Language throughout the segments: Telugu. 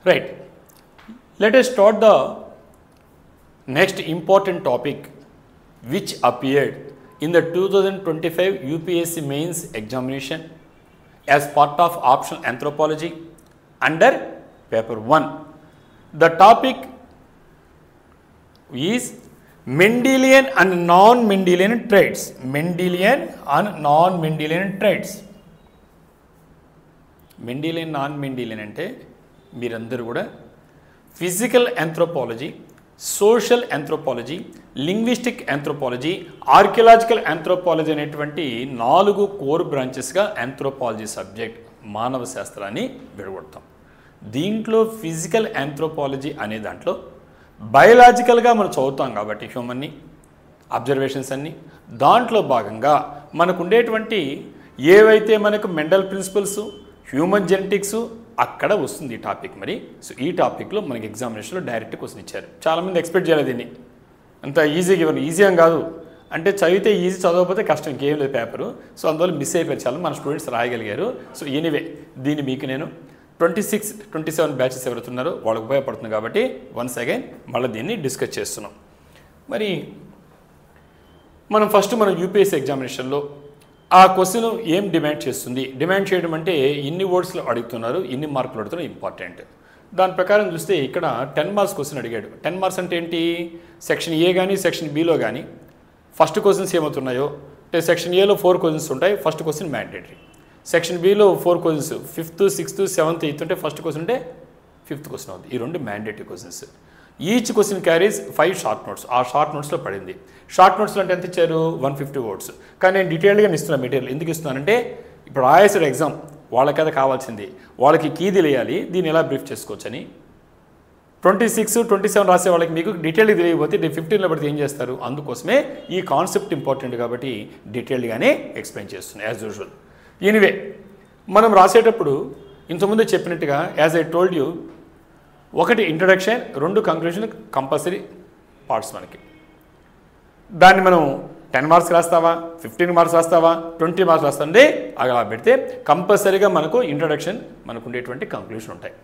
Right. Let us start the next important topic which appeared in the 2025 UPSC mains examination as part of optional anthropology under paper 1. The topic is Mendelian and non-Mendelian traits. Mendelian and non-Mendelian traits. Mendelian non-Mendelian అంటే మీరందరూ కూడా physical anthropology, social anthropology, linguistic anthropology, archaeological anthropology అనేటువంటి 4 కోర్ బ్రాంచెస్గా ఆంథ్రోపాలజీ సబ్జెక్ట్ మానవ శాస్త్రాన్ని విడగొడతాం. దీంట్లో ఫిజికల్ ఆంథ్రోపాలజీ అనే దాంట్లో బయలాజికల్గా మనం చదువుతాం కాబట్టి హ్యూమన్ని అబ్జర్వేషన్స్ అన్నీ దాంట్లో భాగంగా మనకు ఉండేటువంటి ఏవైతే మనకు మెండల్ ప్రిన్సిపల్స్, హ్యూమన్ జెనెటిక్స్ అక్కడ వస్తుంది ఈ టాపిక్. మరి సో ఈ టాపిక్లో మనకి ఎగ్జామినేషన్లో డైరెక్ట్ క్వశ్చన్ ఇచ్చారు. చాలామంది ఎక్స్పెక్ట్ చేయలేదు దీన్ని, అంత ఈజీగా ఇవ్వను. ఈజీ అని కాదు, అంటే చదివితే ఈజీ, చదవకపోతే కష్టం, ఇంకేం లేదు పేపరు. సో అందువల్ల మిస్ అయిపోయారు చాలా మన స్టూడెంట్స్, రాయగలిగారు. సో ఎనీవే దీన్ని మీకు నేను 26, 27 బ్యాచెస్ ఎవరుతున్నారో వాళ్ళకి ఉపయోగపడుతుంది కాబట్టి వన్స్ అగైన్ మళ్ళీ దీన్ని డిస్కస్ చేస్తున్నాం. మరి మనం ఫస్ట్ మన యూపీఎస్సీ ఎగ్జామినేషన్లో ఆ క్వశ్చన్ ఏం డిమాండ్ చేస్తుంది, డిమాండ్ చేయడం అంటే ఇన్ని వర్డ్స్లో అడుగుతున్నారు, ఇన్ని మార్కులు అడుగుతున్నారు ఇంపార్టెంట్. దాని ప్రకారం చూస్తే ఇక్కడ 10 మార్క్స్ క్వశ్చన్ అడిగాడు. 10 మార్క్స్ అంటే ఏంటి, సెక్షన్ ఏ కానీ సెక్షన్ బిలో కానీ ఫస్ట్ క్వశ్చన్స్ ఏమవుతున్నాయో అంటే సెక్షన్ ఏలో 4 క్వశ్చన్స్ ఉంటాయి, first question mandatory. Section below 4 questions, 5th, 6th, 7th, 8th ఉంటే ఫస్ట్ క్వశ్చన్ ఉంటే 5th క్వశ్చన్ అవుతుంది. ఈ 2 mandatory questions. Each question carries 5 short notes. ఆ షార్ట్ నోట్స్లో పడింది. షార్ట్ నోట్స్లో అంటే ఎంత ఇచ్చారు, 150 వర్డ్స్. కానీ నేను డీటెయిల్గా ఇస్తున్నాను మెటీరియల్. ఎందుకు ఇస్తున్నానంటే ఇప్పుడు రాయేసాడు ఎగ్జామ్, వాళ్ళకైతే కావాల్సింది, వాళ్ళకి కీ తెలియాలి, దీన్ని ఎలా బ్రీఫ్ చేసుకోవచ్చని. 26, 27 రాసే వాళ్ళకి మీకు డీటెయిల్గా తెలియకపోతే 15లో పడితే ఏం చేస్తారు, అందుకోసమే ఈ కాన్సెప్ట్ ఇంపార్టెంట్ కాబట్టి డీటెయిల్గానే ఎక్స్ప్లెయిన్ చేస్తున్నాను యాజ్ యూజువల్. ఎనీవే మనం రాసేటప్పుడు ఇంతకుముందు చెప్పినట్టుగా as I told you, 1 introduction, 2 conclusion compulsory parts మనకి. దాన్ని మనం 10 మార్క్స్ రాస్తావా, 15 మార్క్స్ రాస్తావా, 20 మార్క్స్ రాస్తాండి అలా పెడితే కంపల్సరీగా మనకు ఇంట్రడక్షన్, మనకు ఉండేటువంటి కంక్లూజన్ ఉంటాయి.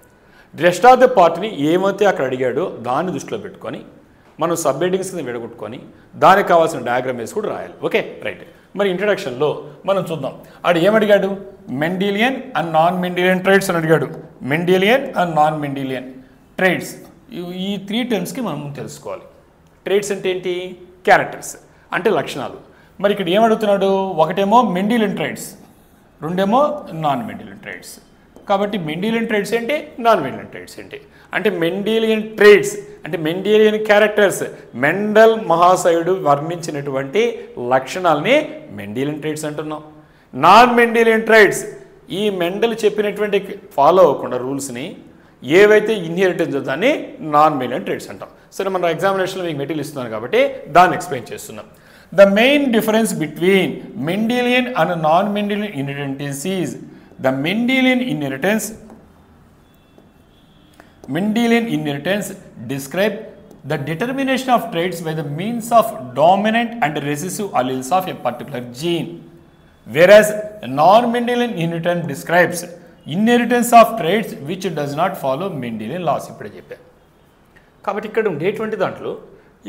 రెస్ట్ ఆఫ్ ద పార్ట్ని ఏమైతే అక్కడ అడిగాడో దాన్ని దృష్టిలో పెట్టుకొని మనం సబ్ హెడ్డింగ్స్ కింద విడగొట్టుకొని దానికి కావాల్సిన డయాగ్రామ్ వేసి కూడా రాయాలి. Okay right. మరి ఇంట్రడక్షన్లో మనం చూద్దాం, ఆడు ఏమడిగాడు, మెండేలియన్ అండ్ నాన్ మెండేలియన్ ట్రైట్స్ అని అడిగాడు. మెండేలియన్ అండ్ నాన్ మెండేలియన్ ట్రైట్స్, ఈ 3 టర్మ్స్కి మనం తెలుసుకోవాలి. ట్రైట్స్ అంటే ఏంటి, క్యారెక్టర్స్ అంటే లక్షణాలు. మరి ఇక్కడ ఏమడుగుతున్నాడు, ఒకటేమో మెండేలియన్ ట్రైట్స్, 2 నాన్ మెండేలియన్ ట్రైట్స్. కాబట్టి మెండేలియన్ ట్రైట్స్ ఏంటి, నాన్ మెండేలియన్ ట్రైట్స్ ఏంటి అంటే మెండేలియన్ ట్రైట్స్ అంటే మెండేలియన్ క్యారెక్టర్స్, మెండల్ మహాశయుడు వర్ణించినటువంటి లక్షణాలని మెండేలియన్ ట్రైట్స్ అంటున్నాం. నాన్ మెండేలియన్ ట్రైట్స్ ఈ మెండల్ చెప్పినటువంటి ఫాలో అవ్వకుండా రూల్స్ని ఏవైతే ఇన్హెరిటెన్స్ దాన్ని నాన్ మెండేలియన్ ట్రైట్స్ అంటాం. సరే మన ఎగ్జామినేషన్లో మీకు మెటీరియల్ ఇస్తున్నాను కాబట్టి దాన్ని ఎక్స్ప్లెయిన్ చేస్తున్నాం. The main difference between Mendelian and non Mendelian inheritance is the Mendelian inheritance describe the determination of traits by the means of dominant and recessive alleles of a particular gene, whereas non-Mendelian inheritance describes inheritance of traits which does not follow Mendelian laws. ఇప్పుడే చెప్పాను కాబట్టి ఇక్కడ ఉండేటువంటి దాంట్లో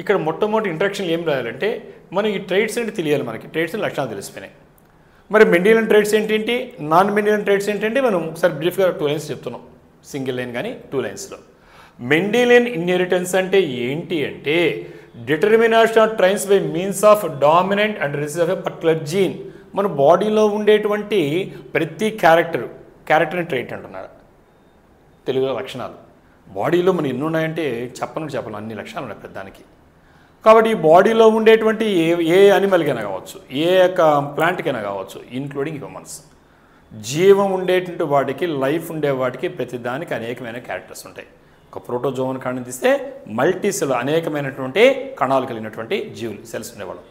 ఇక్కడ మొట్టమొదటి ఇంట్రడక్షన్ ఏం రాయాలంటే మనం ఈ ట్రైట్స్ అంటే తెలియాలి, మనకి ట్రైట్స్ లక్షణాలు తెలిసిపోయినాయి. మరి మెండేలియన్ ట్రైట్స్ ఏంటి, నాన్ మెండేలియన్ ట్రైట్స్ ఏంటంటే మనం ఒకసారి బ్రీఫ్గా 2 లైన్స్ చెప్తున్నాం, సింగిల్ లైన్ కానీ 2 లైన్స్లో. మెండేలియన్ ఇన్హెరిటెన్స్ అంటే ఏంటి అంటే determination of traits by means of dominant and recessive of a particular gene. మన బాడీలో ఉండేటువంటి ప్రతి క్యారెక్టర్ని ట్రైట్ అంటున్నారు తెలుగులో లక్షణాలు. బాడీలో మనం ఎన్ని ఉన్నాయంటే చెప్పను అన్ని లక్షణాలు ఉన్నాయి పెద్దానికి. కాబట్టి ఈ బాడీలో ఉండేటువంటి ఏ యానిమల్కైనా కావచ్చు, ఏ యొక్క ప్లాంట్కైనా కావచ్చు, ఇంక్లూడింగ్ హ్యూమన్స్, జీవం ఉండేటువంటి వాటికి, లైఫ్ ఉండే వాటికి ప్రతి దానికి అనేకమైన క్యారెక్టర్స్ ఉంటాయి. ఒక ప్రోటోజోన్ కాడిని తీస్తే మల్టీసెల్ అనేకమైనటువంటి కణాలు కలిగినటువంటి జీవులు, సెల్స్ ఉండేవాళ్ళం.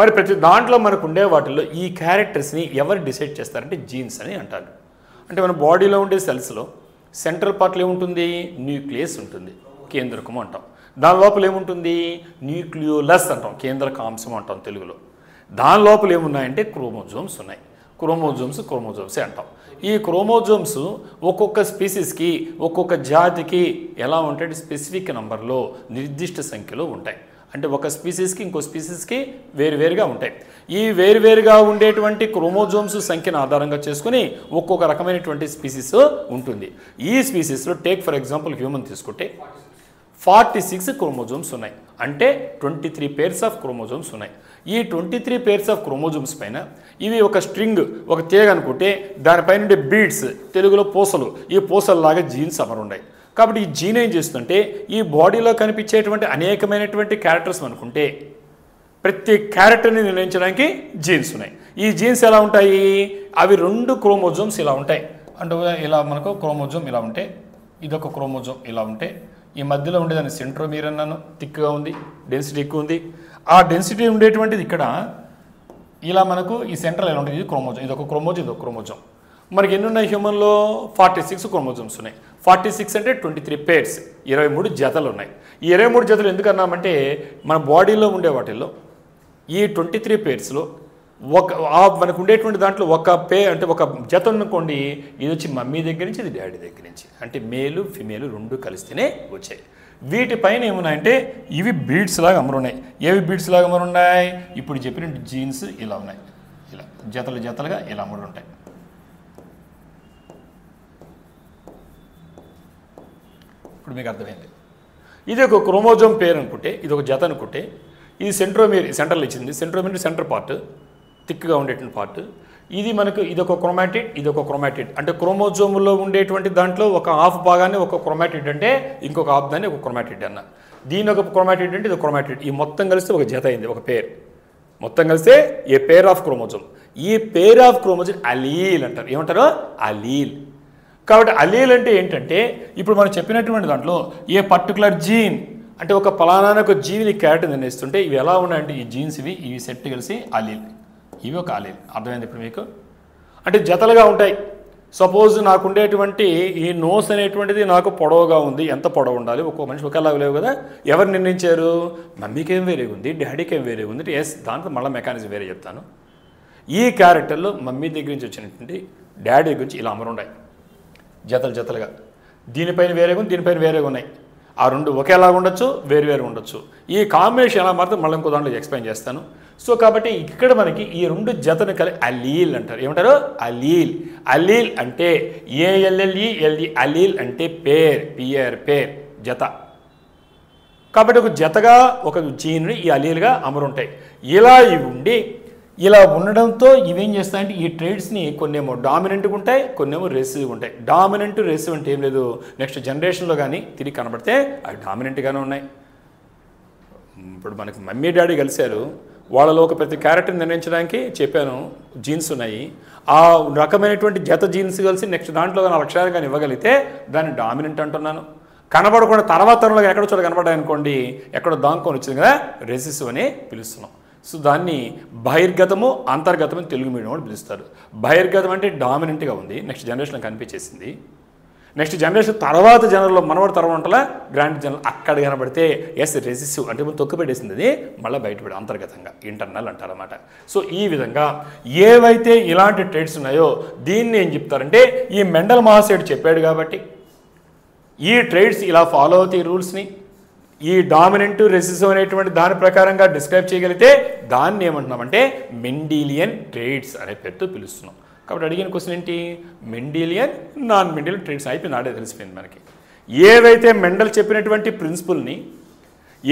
మరి ప్రతి దాంట్లో మనకు ఉండే వాటిల్లో ఈ క్యారెక్టర్స్ని ఎవరు డిసైడ్ చేస్తారంటే జీన్స్ అని అంటారు. అంటే మన బాడీలో ఉండే సెల్స్లో సెంట్రల్ పార్ట్లో ఏముంటుంది, న్యూక్లియస్ ఉంటుంది, కేంద్రకము అంటాం. దాని లోపల ఏముంటుంది, న్యూక్లియోలస్ అంటాం, కేంద్రకాంశం అంటాం తెలుగులో. దాని లోపల ఏమున్నాయంటే క్రోమోజోమ్స్ ఉన్నాయి. క్రోమోజోమ్సే అంటాం. ఈ క్రోమోజోమ్స్ ఒక్కొక్క స్పీసీస్కి ఒక్కొక్క జాతికి ఎలా ఉంటాయి, స్పెసిఫిక్ నెంబర్లో నిర్దిష్ట సంఖ్యలో ఉంటాయి. అంటే ఒక స్పీసీస్కి ఇంకో స్పీసీస్కి వేరువేరుగా ఉంటాయి. ఈ వేరువేరుగా ఉండేటువంటి క్రోమోజోమ్స్ సంఖ్యను ఆధారంగా చేసుకుని ఒక్కొక్క రకమైనటువంటి స్పీసీస్ ఉంటుంది. ఈ స్పీసీస్లో టేక్ ఫర్ ఎగ్జాంపుల్ హ్యూమన్ తీసుకుంటే 46 క్రోమోజోమ్స్ ఉన్నాయి. అంటే 23 పేర్స్ ఆఫ్ క్రోమోజోమ్స్ ఉన్నాయి. ఈ 23 పేర్స్ ఆఫ్ క్రోమోజోమ్స్ పైన ఇవి ఒక స్ట్రింగ్, ఒక తీగ అనుకుంటే దానిపైన ఉండే బీడ్స్, తెలుగులో పూసలు, ఈ పూసలలాగా జీన్స్ అమరున్నాయి. కాబట్టి ఈ జీన్ ఏం చేస్తుంటే ఈ బాడీలో కనిపించేటువంటి అనేకమైనటువంటి క్యారెక్టర్స్ అనుకుంటే ప్రతి క్యారెక్టర్ని నిర్ణయించడానికి జీన్స్ ఉన్నాయి. ఈ జీన్స్ ఎలా ఉంటాయి, అవి 2 క్రోమోజోమ్స్ ఇలా ఉంటాయి. అంటే ఇలా మనకు క్రోమోజోమ్ ఇలా ఉంటే, ఇదొక క్రోమోజోమ్ ఇలా ఉంటే, ఈ మధ్యలో ఉండేదాన్ని సెంట్రోమీర్ అన్నాను, థిక్గా ఉంది, డెన్సిటీ ఎక్కువ ఉంది. ఆ డెన్సిటీ ఉండేటువంటిది ఇక్కడ ఇలా మనకు ఈ సెంట్రల్ ఎలా ఉంటుంది, ఇది క్రోమోజోమ్, ఇదొక క్రోమోజోమ్, ఇదొక క్రోమోజోమ్. మనకి ఎన్ని ఉన్నాయి హ్యూమన్లో 46 క్రోమోజోమ్స్ ఉన్నాయి. 46 అంటే 23 పేర్స్, 23 జతలు ఉన్నాయి. ఈ 23 జతలు ఎందుకు అన్నామంటే మన బాడీలో ఉండే వాటిల్లో ఈ 23 పేర్స్లో మనకు ఉండేటువంటి దాంట్లో ఒక అంటే ఒక జత అనుకోండి, ఇది వచ్చి మమ్మీ దగ్గర నుంచి, ఇది డాడీ దగ్గర నుంచి, అంటే మేలు ఫిమేలు 2 కలిస్తేనే వచ్చాయి. వీటిపైన ఏమున్నాయంటే ఇవి బీడ్స్ లాగా అమరున్నాయి. ఏవి బీడ్స్ లాగా అమరున్నాయి, ఇప్పుడు చెప్పిన జీన్స్ ఇలా ఉన్నాయి, ఇలా జతలుగా ఇలా అమరు ఉంటాయి. ఇప్పుడు మీకు అర్థమైంది. ఇది ఒక క్రోమోజోమ్ పేరు అనుకుంటే, ఇది ఒక జత అనుకుంటే, ఇది సెంట్రోమీర్ సెంటర్లో ఇచ్చింది. సెంట్రోమీర్ సెంటర్ పార్ట్, థిక్గా ఉండేటువంటి పార్ట్. ఇది మనకు ఇదొక క్రోమాటిడ్, ఇదొక క్రోమాటిడ్. అంటే క్రోమోజోమ్లో ఉండేటువంటి దాంట్లో ఒక హాఫ్ భాగాన్ని ఒక క్రోమాటిడ్ అంటే, ఇంకొక హాఫ్ దాన్ని ఒక క్రోమాటిడ్ అన్న. దీని ఒక క్రోమాటిడ్ అంటే ఇది క్రోమాటిడ్. ఈ మొత్తం కలిస్తే ఒక జత అయింది, ఒక పేర్. మొత్తం కలిస్తే ఏ పేర్ ఆఫ్ క్రోమోజోమ్. ఈ పేర్ ఆఫ్ క్రోమోజోమ్ అలీల్ అంటారు. ఏమంటారు, అలీల్. కాబట్టి అలీల్ అంటే ఏంటంటే ఇప్పుడు మనం చెప్పినటువంటి దాంట్లో ఏ పర్టికులర్ జీన్ అంటే ఒక పలానా ఒక జీవిని క్యారెక్టర్ నిర్ణయిస్తుంటే ఇవి ఎలా ఉన్నాయంటే ఈ జీన్స్ ఇవి సెట్ కలిసి అలీల్, ఇవి ఒక అలీల్. అర్థమైంది ఇప్పుడు మీకు? అంటే జతలుగా ఉంటాయి. సపోజ్ నాకు ఉండేటువంటి ఈ నోస్ అనేటువంటిది నాకు పొడవుగా ఉంది, ఎంత పొడవు ఉండాలి, ఒక్కో మనిషి ఒకేలాగా లేవు కదా. ఎవరు నిర్ణయించారు, మమ్మీకి ఏం వేరే ఉంది, డాడీకి ఏం వేరే ఉంది. ఎస్, దాంట్లో మళ్ళీ మెకానిజం వేరే చెప్తాను. ఈ క్యారెక్టర్లో మమ్మీ దగ్గర నుంచి వచ్చినటువంటి డాడీ దగ్గర నుంచి ఇలా అమరున్నాయి జతలుగా. దీనిపైన వేరేగా ఉంది, దీనిపైన వేరేగా ఉన్నాయి. ఆ 2 ఒకేలాగా ఉండొచ్చు, వేరు ఉండొచ్చు. ఈ కాంబినేషన్ ఎలా మాత్రం మళ్ళీ ఇంకో దాంట్లో ఎక్స్ప్లెయిన్ చేస్తాను. సో కాబట్టి ఇక్కడ మనకి ఈ 2 జతను కలిసి అలీల్ అంటారు. ఏమంటారు, అలీల్. అలీల్ అంటే ALLE అలీల్ అంటే పేర్, పిఆర్ పేర్, జత. కాబట్టి ఒక జతగా ఒక జీన్ని ఈ అలీల్గా అమరుంటాయి. ఇలా ఇవి ఉండి ఇలా ఉండడంతో ఇవేం చేస్తాయంటే ఈ ట్రేడ్స్ని కొన్నేమో డామినెంట్గా ఉంటాయి, కొన్నేమో రెసివ్గా ఉంటాయి. డామినెంట్ రెసివ్ అంటే ఏం లేదు, నెక్స్ట్ జనరేషన్లో కానీ తిరిగి కనబడితే అవి డామినెంట్గానే ఉన్నాయి. ఇప్పుడు మనకి మమ్మీ డాడీ కలిశారు, వాళ్ళలో ఒక ప్రతి క్యారెక్టర్ నిర్ణయించడానికి చెప్పాను జీన్స్ ఉన్నాయి. ఆ రకమైనటువంటి జత జీన్స్ కలిసి నెక్స్ట్ దాంట్లో కానీ లక్ష్యాలు కానీ ఇవ్వగలిగితే దాన్ని డామినెంట్ అంటున్నాను. కనబడకుండా తర్వాత తరంలో ఎక్కడో చోట కనబడ్డాయి అనుకోండి, ఎక్కడో దాంకొని వచ్చింది కదా, రెసిసివ్ అని పిలుస్తున్నాం. సో దాన్ని బహిర్గతము అంతర్గతం అని తెలుగు మీడియం వాళ్ళు పిలుస్తారు. బహిర్గతం అంటే డామినెంట్గా ఉంది, నెక్స్ట్ జనరేషన్ కనిపించేసింది. నెక్స్ట్ జనరేషన్ తర్వాత జనరల్లో మనవాడు తర్వాత ఉంటలా గ్రాండ్ జనరల్ అక్కడ కనబడితే ఎస్ రెసిసివ్ అంటే తొక్కు పెట్టేసింది, అది మళ్ళీ బయటపడి అంతర్గతంగా ఇంటర్నల్ అంటారన్నమాట. సో ఈ విధంగా ఏవైతే ఇలాంటి ట్రేడ్స్ ఉన్నాయో దీన్ని ఏం చెప్తారంటే ఈ మెండల్ మహాశయుడు చెప్పాడు కాబట్టి ఈ ట్రేడ్స్ ఇలా ఫాలో అవుతాయి రూల్స్ని. ఈ డామినెంట్ రెసిసివ్ అనేటువంటి దాని ప్రకారంగా డిస్క్రైబ్ చేయగలిగితే దాన్ని ఏమంటున్నామంటే మెండీలియన్ ట్రేడ్స్ అనే పేరుతో పిలుస్తున్నాం. కాబట్టి అడిగిన క్వశ్చన్ ఏంటి, మెండీలియన్ నాన్ మెండీలియన్ ట్రేడ్స్ అయిపోయింది, ఆడే తెలిసిపోయింది మనకి. ఏవైతే మెండల్ చెప్పినటువంటి ప్రిన్సిపుల్ని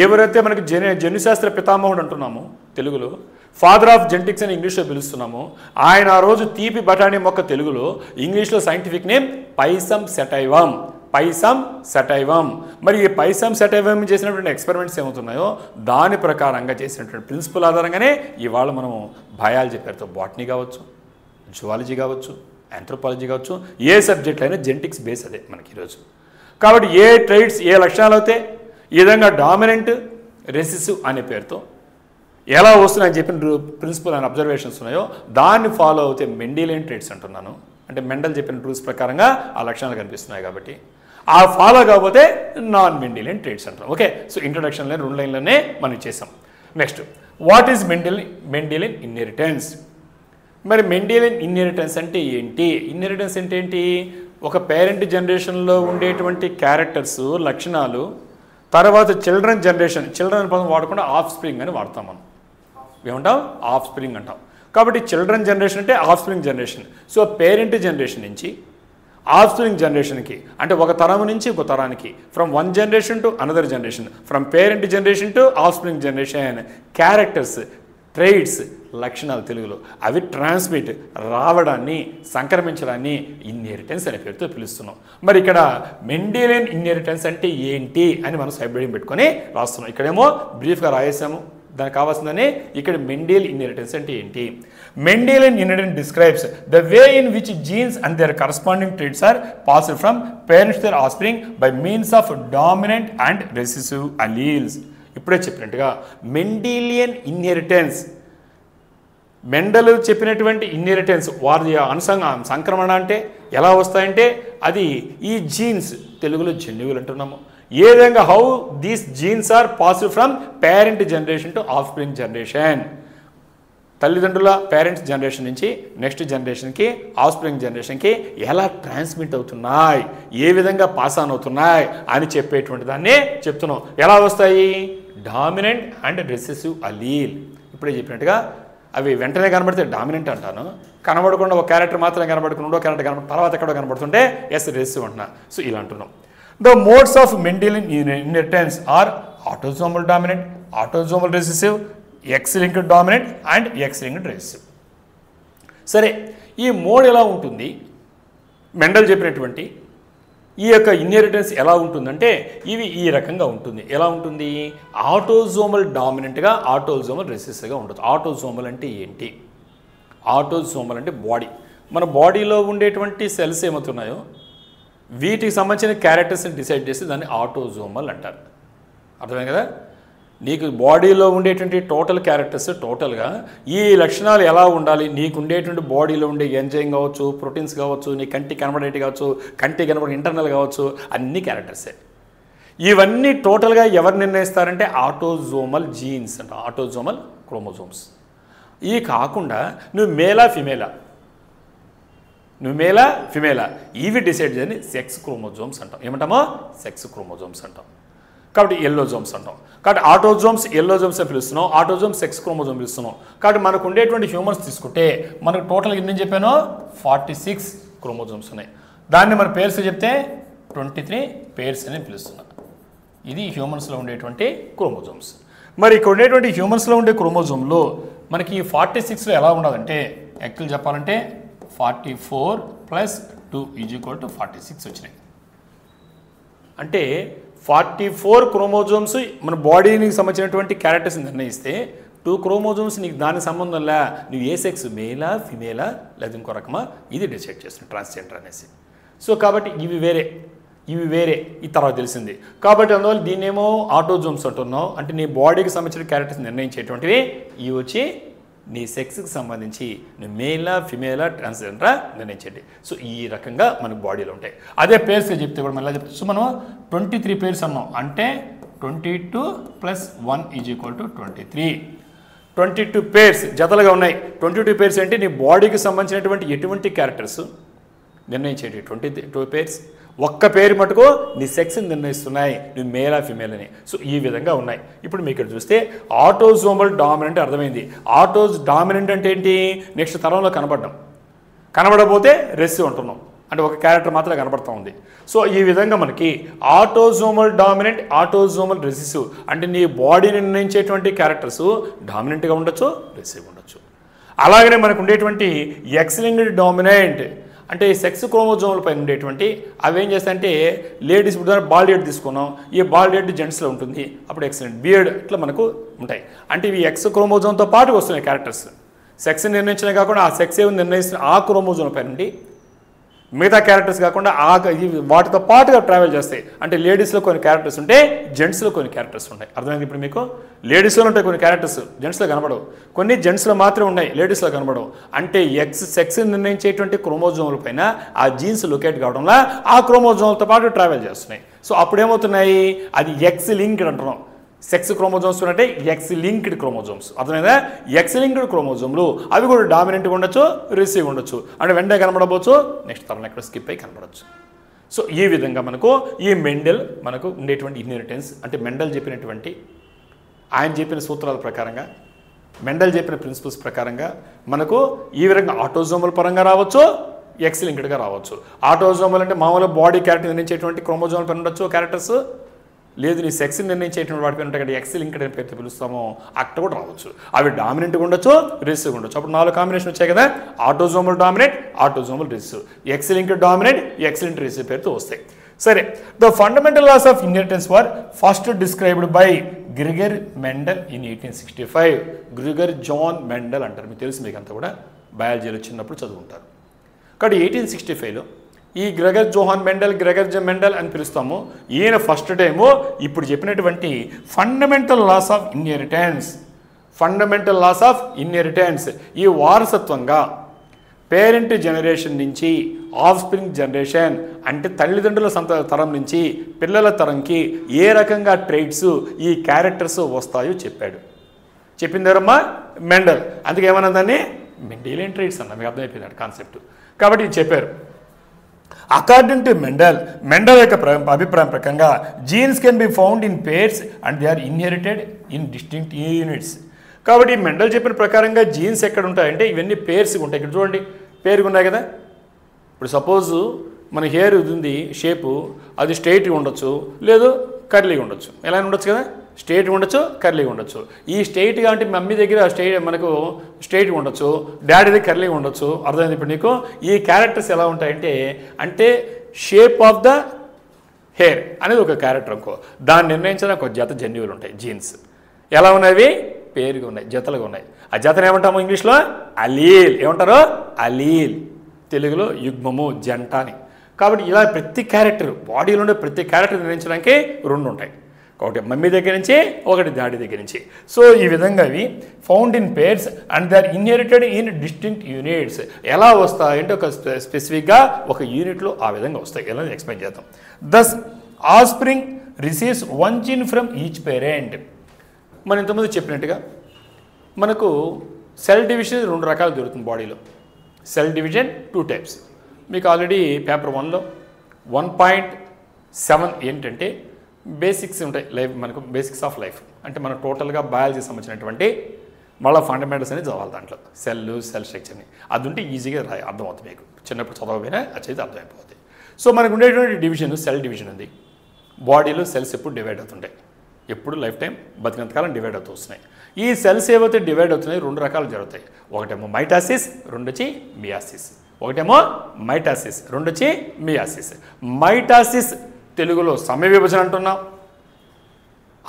ఎవరైతే మనకి జన్యుశాస్త్ర పితామహుడు అంటున్నామో తెలుగులో, ఫాదర్ ఆఫ్ జెనెటిక్స్ అని ఇంగ్లీష్లో పిలుస్తున్నాము, ఆయన ఆ రోజు తీపి బఠానీ మొక్క తెలుగులో, ఇంగ్లీష్లో సైంటిఫిక్ నేమ్ పైసమ్ సెటైవం, పైసమ్ సెటైవం. మరి ఈ పైసమ్ సెటైవం చేసినటువంటి ఎక్స్పెరిమెంట్స్ ఏమవుతున్నాయో దాని ప్రకారంగా చేసినటువంటి ప్రిన్సిపల్ ఆధారంగానే ఇవాళ మనము బయాలజీ పేరుతో బాటనీ కావచ్చు, జువాలజీ కావచ్చు, ఆంథ్రోపాలజీ కావచ్చు, ఏ సబ్జెక్ట్ అయినా జెనెటిక్స్ బేస్ అదే మనకి ఈరోజు. కాబట్టి ఏ ట్రైట్స్ ఏ లక్షణాలు అయితే ఈ విధంగా డామినెంట్ రెసిసివ్ అనే పేరుతో ఎలా వస్తున్నాయని చెప్పిన ప్రిన్సిపల్ అండ్ అబ్జర్వేషన్స్ ఉన్నాయో దాన్ని ఫాలో అవుతే మెండీలియన్ ట్రైట్స్ అంటున్నాను. అంటే మెండల్ చెప్పిన రూల్స్ ప్రకారంగా ఆ లక్షణాలు కనిపిస్తున్నాయి కాబట్టి ఆ ఫాలో కాకపోతే నాన్ మెండీలియన్ ట్రేడ్స్ అంటాం. ఓకే, సో ఇంట్రొడక్షన్లో 2 లైన్లోనే మనం చేసాం. Next, what is Mendelian inheritance? మరి మెండిలియన్ ఇన్హెరిటెన్స్ అంటే ఏంటి? ఇన్హెరిటెన్స్ అంటే ఏంటి? ఒక పేరెంట్ జనరేషన్లో ఉండేటువంటి క్యారెక్టర్స్, లక్షణాలు తర్వాత చిల్డ్రన్ జనరేషన్, చిల్డ్రన్ పదం వాడకుండా ఆఫ్ స్ప్రింగ్ అని వాడతాం మనం. ఏమంటాం? ఆఫ్ స్ప్రింగ్ అంటాం. కాబట్టి చిల్డ్రన్ జనరేషన్ అంటే offspring generation. So parent generation నుంచి ఆఫ్ స్ప్రింగ్ జనరేషన్కి, అంటే ఒక తరం నుంచి ఒక తరానికి, from one generation to another generation, from parent generation to offspring generation, characters, traits, లక్షణాలు తెలుగులో అవి ట్రాన్స్మిట్ రావడాన్ని, సంక్రమించడాన్ని ఇన్హెరిటెన్స్ అనే పేరుతో పిలుస్తున్నాం. మరి ఇక్కడ మెండిలియన్ ఇన్హెరిటెన్స్ అంటే ఏంటి అని మనం సైడ్ పెట్టుకొని రాస్తున్నాం. ఇక్కడేమో బ్రీఫ్గా రాయేసాము, దానికి కావాల్సిందని ఇక్కడ మెండిలియన్ ఇన్హెరిటెన్స్ అంటే ఏంటి? Mendelian inheritance describes the way in which genes and their corresponding traits are passed from parents to their offspring by means of dominant and recessive alleles. ఇప్పుడే చెప్పినట్టుగా మెండిలియన్ ఇన్హెరిటెన్స్, మెండల్ చెప్పినటువంటి ఇన్హెరిటెన్స్, వారి సంక్రమణ అంటే ఎలా వస్తాయంటే అది ఈ జీన్స్, తెలుగులో జన్యువులు అంటున్నాము. ఏ విధంగా how these genes are passed from parent generation to offspring generation, తల్లిదండ్రుల పేరెంట్స్ జనరేషన్ నుంచి నెక్స్ట్ జనరేషన్కి, ఆఫ్ స్ప్రింగ్ జనరేషన్కి ఎలా ట్రాన్స్మిట్ అవుతున్నాయి, ఏ విధంగా పాస్ ఆన్ అవుతున్నాయి అని చెప్పేటువంటి దాన్నే చెప్తున్నాం. ఎలా వస్తాయి? Dominant and recessive అలీల్. ఇప్పుడే చెప్పినట్టుగా అవి వెంటనే కనబడితే డామినెంట్ అంటాను, కనబడకుండా ఒక క్యారెక్టర్ మాత్రం కనబడుకుని రెండో క్యారెక్టర్ తర్వాత ఎక్కడో కనబడుతుంటే ఎస్ రెసెసివ్ అంటున్నా. సో ఇలా అంటున్నాం. The modes of Mendelian inheritance are autosomal dominant, autosomal recessive, X-linked dominant and X-linked recessive. సరే, ఈ మోడ్ ఎలా ఉంటుంది? మెండల్ చెప్పినటువంటి ఈ యొక్క ఇన్హెరిటెన్స్ ఎలా ఉంటుందంటే ఇవి ఈ రకంగా ఉంటుంది. ఎలా ఉంటుంది? ఆటోజోమల్ డామినెంట్గా, ఆటోజోమల్ రెసెసివ్గా ఉంటుంది. ఆటోజోమల్ అంటే ఏంటి? ఆటోజోమల్ అంటే బాడీ, మన బాడీలో ఉండేటువంటి సెల్స్ ఏమవుతున్నాయో వీటికి సంబంధించిన క్యారెక్టర్స్ని డిసైడ్ చేసి దాన్ని ఆటోజోమల్ అంటారు. అర్థమే కదా? నీకు బాడీలో ఉండేటువంటి టోటల్ క్యారెక్టర్స్ టోటల్గా ఈ లక్షణాలు ఎలా ఉండాలి, నీకు ఉండేటువంటి బాడీలో ఉండే ఎంజైమ్ కావచ్చు, ప్రోటీన్స్ కావచ్చు, నీ కంటి కనబడేటి కావచ్చు, కంటి కనబడే ఇంటర్నల్ కావచ్చు, అన్ని క్యారెక్టర్సే. ఇవన్నీ టోటల్గా ఎవరు నిర్ణయిస్తారంటే ఆటోజోమల్ జీన్స్ అంట, ఆటోజోమల్ క్రోమోజోమ్స్. ఈ కాకుండా నువ్వు మేలా ఫిమేలా ఇవి డిసైడ్ చేయని సెక్స్ క్రోమోజోమ్స్ అంటాం. ఏమంటామో? సెక్స్ క్రోమోజోమ్స్ అంటాం. కాబట్టి ఎల్లోజోమ్స్ అంటాం. కాబట్టి ఆటోజోమ్స్ ఎల్లోజోమ్స్ అని పిలుస్తున్నాం, ఆటోజోమ్స్ సెక్స్ క్రోమోజోమ్ పిలుస్తున్నాం. కాబట్టి మనకు ఉండేటువంటి హ్యూమన్స్ తీసుకుంటే మనకు టోటల్గా ఎన్ని చెప్పానో 46 క్రోమోజోమ్స్ ఉన్నాయి. దాన్ని మన పేర్స్ చెప్తే 23 పేర్స్ అని పిలుస్తున్నాం. ఇది హ్యూమన్స్లో ఉండేటువంటి క్రోమోజోమ్స్. మరి ఇక్కడ ఉండేటువంటి హ్యూమన్స్లో ఉండే క్రోమోజోమ్లో మనకి 46లో ఎలా ఉండదంటే యాక్చువల్ చెప్పాలంటే 44 + 2 = 46 వచ్చినాయి. అంటే 44 క్రోమోజోమ్స్ మన బాడీకి సంబంధించినటువంటి క్యారెక్టర్స్ నిర్ణయిస్తే 2 క్రోమోజోమ్స్ నీకు దానికి సంబంధం లే, నువ్వు ఏ సెక్స్, మేలా ఫిమేలా లేదా ఇంకో రకమా, ఇది డిసైడ్ చేస్తుంది ట్రాన్స్జెండర్ అనేసి. సో కాబట్టి ఇవి వేరే ఈ తర్వాత తెలిసింది. కాబట్టి అందువల్ల దీన్నేమో ఆటోజోమ్స్ అంటున్నావు. అంటే నీ బాడీకి సంబంధించిన క్యారెక్టర్స్ నిర్ణయించేటువంటివి ఇవి వచ్చి నీ సెక్స్కి సంబంధించి నువ్వు మేలా ఫిమేలా ట్రాన్స్జెండరా నిర్ణయించండి. సో ఈ రకంగా మనకు బాడీలో ఉంటాయి. అదే పేర్స్గా చెప్తే కూడా మళ్ళీ చెప్తే సో మనం 23 పేర్స్ అన్నాం. అంటే 22 + 1 = 23. 22 పేర్స్ జతలుగా ఉన్నాయి. 22 పేర్స్ అంటే నీ బాడీకి సంబంధించినటువంటి ఎటువంటి క్యారెక్టర్స్ నిర్ణయించేటి 22 పేర్స్. ఒక్క పేరు మటుకు నీ సెక్స్ని నిర్ణయిస్తున్నాయి, నువ్వు మేలా ఫిమేల్ అని. సో ఈ విధంగా ఉన్నాయి. ఇప్పుడు మీకు ఇక్కడ చూస్తే ఆటోజోమల్ డామినెంట్ అర్థమైంది. డామినెంట్ అంటే ఏంటి? నెక్స్ట్ తరంలో కనబడకపోతే రెసిసివ్ అంటున్నాం, అంటే ఒక క్యారెక్టర్ మాత్రమే కనబడుతూ ఉంది. సో ఈ విధంగా మనకి ఆటోజోమల్ డామినెంట్, ఆటోజోమల్ రెసిసివ్ అంటే నీ బాడీని నిర్ణయించేటువంటి క్యారెక్టర్స్ డామినెంట్గా ఉండొచ్చు, రెసిసివ్ ఉండొచ్చు. అలాగనే మనకు ఉండేటువంటి ఎక్స్-లింక్డ్ డామినెంట్ అంటే సెక్స్ క్రోమోజోముల పైన ఉండేటువంటి అవి ఏం చేస్తాయంటే లేడీస్ ఇప్పుడు బాల్ హెడ్ తీసుకున్నాం, ఈ బాల్ హెడ్ జెంట్స్లో ఉంటుంది, అప్పుడు ఎక్సలెంట్ బియర్డ్ ఇట్లా మనకు ఉంటాయి. అంటే ఇవి ఎక్స్ క్రోమోజోమ్తో పాటు వస్తున్నాయి క్యారెక్టర్స్. సెక్స్ నిర్ణయించడం కాకుండా ఆ సెక్స్ ఏమి నిర్ణయిస్తున్న ఆ క్రోమోజోమ్ల పైన ఉండి మిగతా క్యారెక్టర్స్ కాకుండా వాటితో పాటుగా ట్రావెల్ చేస్తాయి. అంటే లేడీస్లో కొన్ని క్యారెక్టర్స్ ఉంటే జెంట్స్లో కొన్ని క్యారెక్టర్స్ ఉంటాయి. అర్థమైంది ఇప్పుడు మీకు? లేడీస్లో ఉంటాయి కొన్ని క్యారెక్టర్స్, జెంట్స్లో కనబడవు. కొన్ని జెంట్స్లో మాత్రమే ఉన్నాయి, లేడీస్లో కనబడవు. అంటే సెక్స్ నిర్ణయించేటువంటి క్రోమోజోముల పైన ఆ జీన్స్ లొకేట్ కావడంలో ఆ క్రోమోజోమ్లతో పాటు ట్రావెల్ చేస్తున్నాయి. సో అప్పుడేమవుతున్నాయి? అది ఎక్స్ లింక్డ్ అంటున్నాం. సెక్స్ క్రోమోజోమ్స్ అంటే ఎక్స్ లింక్డ్ క్రోమోజోమ్స్, అర్థమైందా? ఎక్స్ లింక్డ్ క్రోమోజోమ్లు అవి కూడా డామినెంట్గా ఉండొచ్చు, రిసీవ్ ఉండొచ్చు, అంటే వెంటనే కనబడవచ్చు, నెక్స్ట్ తరం ఎక్కడ స్కిప్ అయి కనబడవచ్చు. సో ఈ విధంగా మనకు ఈ మెండెల్ మనకు ఉండేటువంటి ఇన్హెరిటెన్స్, అంటే మెండెల్ చెప్పినటువంటి ఆయన చెప్పిన సూత్రాల ప్రకారంగా, మెండెల్ చెప్పిన ప్రిన్సిపల్స్ ప్రకారంగా మనకు ఈ విధంగా ఆటోజోమల్ పరంగా రావచ్చు, ఎక్స్ లింక్డ్గా రావచ్చు. ఆటోజోమల్ అంటే మామూలుగా బాడీ క్యారెక్టర్ నిర్ణయించేటువంటి క్రోమోజోమల్ పైన ఉండొచ్చు క్యారెక్టర్స్, లేదు నీ సెక్స్ని నిర్ణయించేటువంటి వాటిపైన ఉంటాయి కదా ఎక్స్ లింక్డ్ అని పేరుతో పిలుస్తామో అక్కడ కూడా రావచ్చు. అవి డామినెంట్గా ఉండొచ్చు, రిసీవ్ ఉండొచ్చు. అప్పుడు 4 కాంబినేషన్ వచ్చాయి కదా, autosomal dominant, autosomal recessive, X linked dominant, X linked recessive పేరుతో వస్తాయి. సరే, the fundamental laws of inheritance were first described by Gregor Mendel in 1865. Gregor John Mendel అంటారు, మీకు తెలుసు, మీకు అంతా కూడా బయాలజీలో చిన్నప్పుడు చదువుకుంటారు. కాబట్టి 1865లో ఈ గ్రెగర్ జోహాన్ మెండల్, గ్రెగర్ మెండల్ అని పిలుస్తాము. ఈయన ఫస్ట్ టైము ఇప్పుడు చెప్పినటువంటి fundamental laws of inheritance, fundamental laws of inheritance, ఈ వారసత్వంగా పేరెంట్ జనరేషన్ నుంచి ఆఫ్ స్ప్రింగ్ జనరేషన్, అంటే తల్లిదండ్రుల తరం నుంచి పిల్లల తరంకి ఏ రకంగా ట్రైట్స్, ఈ క్యారెక్టర్స్ వస్తాయో చెప్పాడు. చెప్పిందారమ్మా మెండల్, అందుకే ఏమన్నా దాన్ని మెండేలియన్ ట్రైట్స్ అన్న, మీకు అర్థమైపోయింది కాన్సెప్ట్. కాబట్టి ఇది చెప్పారు. అకార్డింగ్ టు మెండల్ యొక్క అభిప్రాయం ప్రకారంగా genes can be found in pairs and they are inherited in distinct units. కాబట్టి మెండల్ చెప్పిన ప్రకారంగా జీన్స్ ఎక్కడ ఉంటాయంటే ఇవన్నీ పేర్స్గా ఉంటాయి. ఇక్కడ చూడండి పేరుగా ఉన్నాయి కదా. ఇప్పుడు సపోజు మన హెయిర్ ఉంది షేపు, అది స్ట్రైట్గా ఉండొచ్చు, లేదు కర్లీగా ఉండొచ్చు. ఎలా ఉండొచ్చు కదా, స్ట్రైట్గా ఉండొచ్చు, కర్లీగా ఉండొచ్చు. ఈ స్ట్రైట్గా అంటే మమ్మీ దగ్గర మనకు స్ట్రైట్గా ఉండొచ్చు, డాడీ దగ్గర కర్లీగా ఉండొచ్చు. అర్థమైంది ఇప్పుడు నీకు? ఈ క్యారెక్టర్స్ ఎలా ఉంటాయంటే, అంటే షేప్ ఆఫ్ ద హెయిర్ అనేది ఒక క్యారెక్టర్ అనుకో, దాన్ని నిర్ణయించడానికి ఒక జత జన్యువులు ఉంటాయి, జీన్స్. ఎలా ఉన్నాయి? పేరుగా ఉన్నాయి, జతలుగా ఉన్నాయి. ఆ జతను ఏమంటాము ఇంగ్లీష్లో? అలీల్. ఏమంటారు? అలీల్. తెలుగులో యుగ్మము, జంట అని. కాబట్టి ఇలా ప్రతి క్యారెక్టర్, బాడీలో ఉండే ప్రతి క్యారెక్టర్ నిర్ణయించడానికి 2 ఉంటాయి. ఒకటి మమ్మీ దగ్గర నుంచి, ఒకటి డాడీ దగ్గర నుంచి. సో ఈ విధంగా ఇవి found in pairs and they are inherited in distinct units. ఎలా వస్తాయంటే ఒక స్పెసిఫిక్గా ఒక యూనిట్లో ఆ విధంగా వస్తాయి. ఎలా ఎక్స్ప్లెయిన్ చేద్దాం. Thus offspring receives 1 gene from each parent. మనం ఇంతకుముందు చెప్పినట్టుగా మనకు సెల్ డివిజన్ 2 రకాలు జరుగుతుంది బాడీలో. Cell division 2 types. మీకు ఆల్రెడీ పేపర్ 1లో 1.7 ఏంటంటే బేసిక్స్ ఉంటాయి, లైఫ్ మనకు బేసిక్స్ ఆఫ్ లైఫ్, అంటే మన టోటల్గా బయాలజీ సంబంధించినటువంటి మళ్ళీ ఫండమెంటల్స్ అనేది చదవాలి దాంట్లో, సెల్ స్ట్రక్చర్ని. అది ఉంటే ఈజీగా అర్థమవుతుంది మీకు, చిన్నప్పుడు చదవకపోయినా అది అయితే అర్థమైపోతుంది. సో మనకు ఉండేటువంటి డివిజన్ సెల్ డివిజన్ ఉంది. బాడీలో సెల్స్ ఎప్పుడు డివైడ్ అవుతుంటాయి, ఎప్పుడు లైఫ్ టైం బతికినంతకాలం డివైడ్ అవుతూ వస్తున్నాయి. ఈ సెల్స్ ఏవైతే డివైడ్ అవుతున్నాయి 2 రకాలు జరుగుతాయి. ఒకటేమో మైటాసిస్, 2 వచ్చి మియాసిస్. ఒకటేమో మైటాసిస్, 2 వచ్చి మియాసిస్. మైటాసిస్ తెలుగులో సమయ విభజన అంటున్నాం,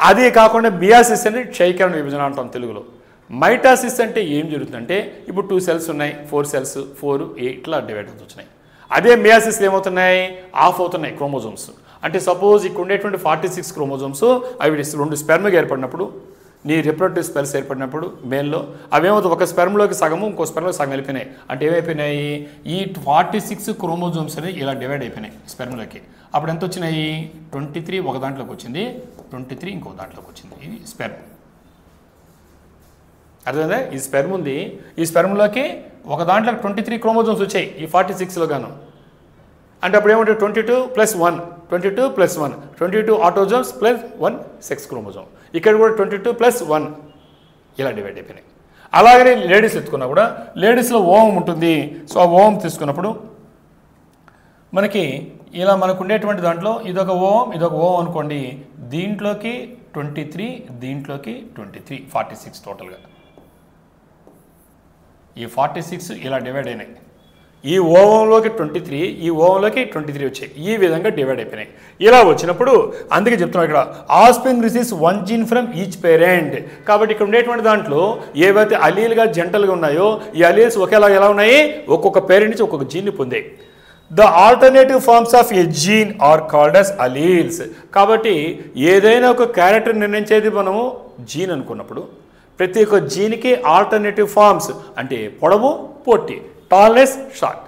అదే కాకుండా మియాసిస్ అంటే క్షయకరణ విభజన అంటాం తెలుగులో. మైటాసిస్ అంటే ఏం జరుగుతుందంటే ఇప్పుడు 2 సెల్స్ ఉన్నాయి, 4 సెల్స్, 4, 8 ఇట్లా డివైడ్ అవుతున్నాయి. అదే మియాసిస్ ఏమవుతున్నాయి? ఆఫ్ అవుతున్నాయి క్రోమోజోమ్స్. అంటే సపోజ్ ఇక్కడ ఉండేటువంటి 46 క్రోమోజోమ్స్ అవి 2 స్పెర్మ్గా ఏర్పడినప్పుడు, నీ రిప్రొడక్టివ్ స్పెల్స్ ఏర్పడినప్పుడు మేల్లో అవేమవుతుంది, ఒక స్పెర్మ్లోకి సగము, ఇంకో స్పెర్మ్లోకి సగం వెళ్ళిపోయినాయి. అంటే ఏమైపోయినాయి? ఈ 46 క్రోమోజోమ్స్ అనేది ఇలా డివైడ్ అయిపోయినాయి స్పెర్మ్లోకి. అప్పుడు ఎంత వచ్చినాయి? 23 ఒక దాంట్లోకి వచ్చింది, 23 ఇంకో దాంట్లోకి వచ్చింది. ఇది స్పెర్మ్. అర్థమైందా? ఈ స్పెర్మ్ ఉంది, ఈ స్పెర్మ్లోకి ఒక దాంట్లో 23 క్రోమోజోమ్స్ వచ్చాయి ఈ 46లో గాను. అంటే అప్పుడు ఏమంటే 22 + 1, 22 + 1, 22 ఆటోజోమ్స్ + 1 సెక్స్ క్రోమోజోమ్. ఇక్కడ కూడా 22 + 1 ఇలా డివైడ్ అయిపోయినాయి. అలాగనే లేడీస్ ఎత్తుకున్నా కూడా లేడీస్లో ఓవం ఉంటుంది. సో ఆ ఓవం తీసుకున్నప్పుడు మనకి ఇలా మనకు ఉండేటువంటి దాంట్లో ఇదొక ఓవం అనుకోండి, దీంట్లోకి 23, దీంట్లోకి 23, 46 టోటల్గా. ఈ 46 ఇలా డివైడ్ అయినాయి. ఈ ఓవంలోకి 23, ఈ ఓవంలోకి 23 వచ్చాయి. ఈ విధంగా డివైడ్ అయిపోయినాయి. ఇలా వచ్చినప్పుడు అందుకే చెప్తున్నాం ఇక్కడ offspring receives 1 gene from each parent. కాబట్టి ఇక్కడ ఉండేటువంటి దాంట్లో ఏవైతే అలీల్గా జంటలుగా ఉన్నాయో ఈ అలీల్స్ ఒకేలా ఎలా ఉన్నాయి? ఒక్కొక్క పేరెంట్ నుంచి ఒక్కొక్క జీన్ని పొందాయి. The alternative forms of a gene are called as alleles. కాబట్టి ఏదైనా ఒక క్యారెక్టర్ నిర్ణయించేది మనము జీన్ అనుకున్నప్పుడు ప్రతి ఒక్క జీన్కి ఆల్టర్నేటివ్ ఫార్మ్స్ అంటే పొడవు, పొట్టి, టాల్నెస్, షార్ట్.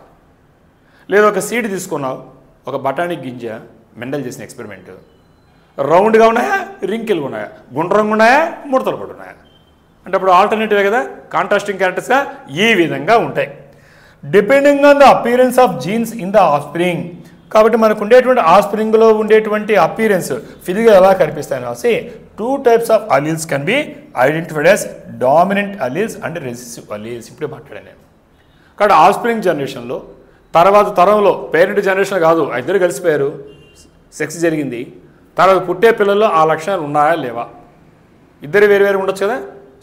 లేదా ఒక సీడ్ తీసుకున్నావు, ఒక బఠానీ గింజ, మెండల్ చేసిన ఎక్స్పెరిమెంట్, రౌండ్గా ఉన్నాయా, రింకిల్గా ఉన్నాయా, గుండ్రంగా ఉన్నాయా, ముడతలు పడి ఉన్నాయా. అంటే అప్పుడు ఆల్టర్నేటివే కదా, కాంట్రాస్టింగ్ క్యారెక్టర్స్గా ఈ విధంగా ఉంటాయి. Depending on the appearance of jeans in the offspring. కాబట్టి మనకు ఉండేటువంటి ఆఫ్స్ప్రింగ్లో ఉండేటువంటి అపీరెన్స్ ఫిజికల్ ఎలా కనిపిస్తాయని రాసి 2 types of alleles can be identified as dominant alleles and recessive alleles. ఇప్పుడే మాట్లాడాను నేను. కాబట్టి ఆఫ్స్ప్రింగ్ జనరేషన్లో తర్వాత తరంలో పేరెంట్ జనరేషన్ కాదు, ఇద్దరు కలిసిపోయారు, సెక్స్ జరిగింది, తర్వాత పుట్టే పిల్లల్లో ఆ లక్షణాలు ఉన్నాయా లేవా, ఇద్దరు వేరు వేరు ఉండొచ్చు కదా.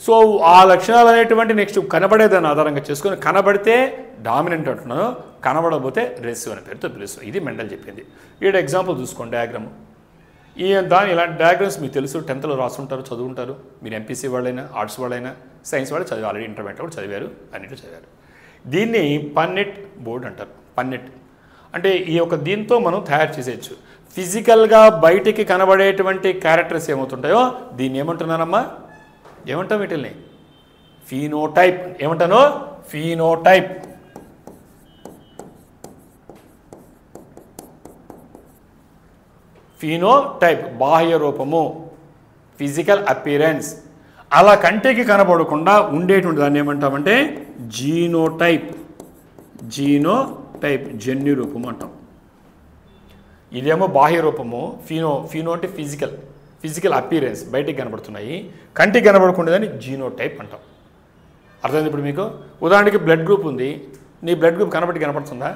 సో ఆ లక్షణాలు అనేటువంటి నెక్స్ట్ కనబడేదాన్ని ఆధారంగా చేసుకొని కనబడితే డామినెంట్ అంటున్నాను, కనబడకపోతే రెసిసివ్ అనే పేరుతో పిలుస్తాం. ఇది మెండల్ చెప్పింది. ఈడ ఎగ్జాంపుల్ చూసుకోండి, డయాగ్రామ్. ఇలాంటి డయాగ్రామ్స్ మీకు తెలుసు, 10th రాసుంటారు, చదువుంటారు. మీరు ఎంపీసీ వాళ్ళైనా, ఆర్ట్స్ వాళ్ళైనా, సైన్స్ వాళ్ళు చదివి ఆల్రెడీ ఇంటర్మీడియట్ కూడా చదివారు, అన్నింటిలో చదివారు. దీన్ని పన్నెట్ బోర్డ్ అంటారు. పన్నెట్ అంటే ఈ యొక్క దీంతో మనం తయారు చేసేయచ్చు. ఫిజికల్గా బయటికి కనబడేటువంటి క్యారెక్టర్స్ ఏమవుతుంటాయో దీన్ని ఏమంటున్నానమ్మా, ఏమంటాం వీటిల్ని? ఫీనోటైప్. ఏమంటాను? ఫీనోటైప్. ఫీనోటైప్ బాహ్య రూపము, ఫిజికల్ అపీరెన్స్. అలా కంటికి కనబడకుండా ఉండేటువంటి దాన్ని ఏమంటామంటే జీనోటైప్. జీనోటైప్ జన్యు రూపము అంటాం. ఇదేమో బాహ్య రూపము. ఫీనో అంటే ఫిజికల్ అపీరెన్స్, బయటికి కనబడుతున్నాయి. కంటికి కనబడకుండేదాన్ని జీనోటైప్ అంటాం. అర్థమైంది ఇప్పుడు మీకు? ఉదాహరణకి బ్లడ్ గ్రూప్ ఉంది, నీ బ్లడ్ గ్రూప్ కనబడుతుందా?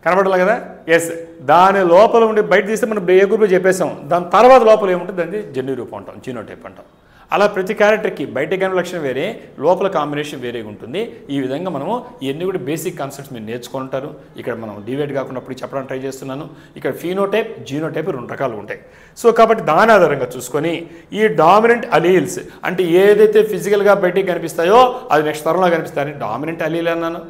కనబడాలి కదా. ఎస్, దాని లోపల ఉండి బయట తీస్తే మనం ఏ గ్రూప్లో చెప్పేసాం, దాని తర్వాత లోపల ఏముంటుంది దాన్ని జన్యు రూపం అంటాం, జీనోటైప్ అంటాం. అలా ప్రతి క్యారెక్టర్కి బయట కనిపే లక్షణం వేరే, లోపల కాంబినేషన్ వేరేగా ఉంటుంది. ఈ విధంగా మనము ఇవన్నీ కూడా బేసిక్ కాన్సెప్ట్స్ మీరు నేర్చుకుంటారు. ఇక్కడ మనం డివైడ్ కాకుండా చెప్పడానికి ట్రై చేస్తున్నాను. ఇక్కడ ఫీనోటైప్, జీనోటైప్ 2 రకాలు ఉంటాయి. సో కాబట్టి దాని ఆధారంగా చూసుకొని ఈ డామినెంట్ అలీల్స్ అంటే ఏదైతే ఫిజికల్గా బయటికి కనిపిస్తాయో అది నెక్స్ట్ తరంలో కనిపిస్తాయని డామినెంట్ అలీల్ అన్నాను.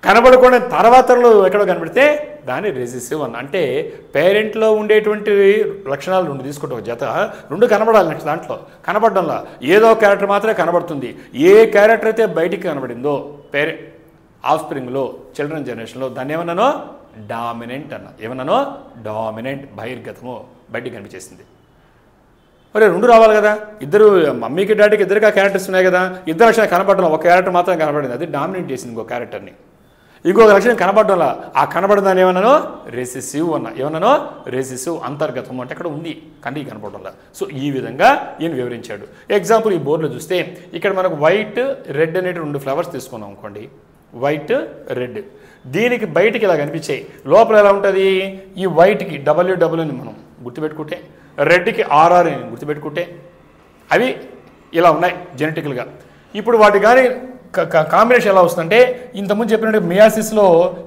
కనబడకుండా తర్వాతలో ఎక్కడో కనబడితే దాన్ని రెసిసివ్ అన్న. అంటే పేరెంట్లో ఉండేటువంటి లక్షణాలు 2 తీసుకుంటే ఒక జత 2 కనబడాలి. నెక్స్ట్ దాంట్లో కనబడడంలా ఏదో క్యారెక్టర్ మాత్రమే కనబడుతుంది. ఏ క్యారెక్టర్ అయితే బయటికి కనబడిందో ఆఫ్స్ప్రింగ్లో, చిల్డ్రన్ జనరేషన్లో దాన్ని ఏమన్నానో డామినెంట్ అన్న. ఏమన్నానో డామినెంట్, బహిర్గతము, బయటికి కనిపించేసింది. మరి 2 రావాలి కదా. ఇద్దరు మమ్మీకి డాడీకి ఇద్దరికి ఆ క్యారెక్టర్స్ ఉన్నాయి కదా. ఇద్దరు లక్షణాలు కనబడడం, ఒక క్యారెక్టర్ మాత్రం కనబడింది, అది డామినేట్ చేసింది ఇంకో క్యారెక్టర్ని. ఇంకొక లక్షణం కనబడడంలా ఆ కనబడదాన్ని ఏమన్నానో రెసిసివ్ అన్న. ఏమన్నానో రెసిసివ్, అంతర్గతం అంటే అక్కడ ఉంది, కంటికి కనపడంలా. సో ఈ విధంగా ఈయన వివరించాడు. ఎగ్జాంపుల్ ఈ బోర్డులో చూస్తే ఇక్కడ మనకు వైట్, రెడ్ అనేటి 2 ఫ్లవర్స్ తీసుకున్నాం అనుకోండి. White, red. దీనికి బయటికి ఇలా కనిపించాయి, లోపల ఎలా ఉంటుంది? ఈ వైట్కి WW అని మనం గుర్తుపెట్టుకుంటే, రెడ్కి RR అని గుర్తుపెట్టుకుంటే అవి ఇలా ఉన్నాయి జెనెటికల్గా. ఇప్పుడు వాటి కానీ కాంబినేషన్ ఎలా వస్తుందంటే ఇంతకుముందు చెప్పినట్టు మియాసిస్లో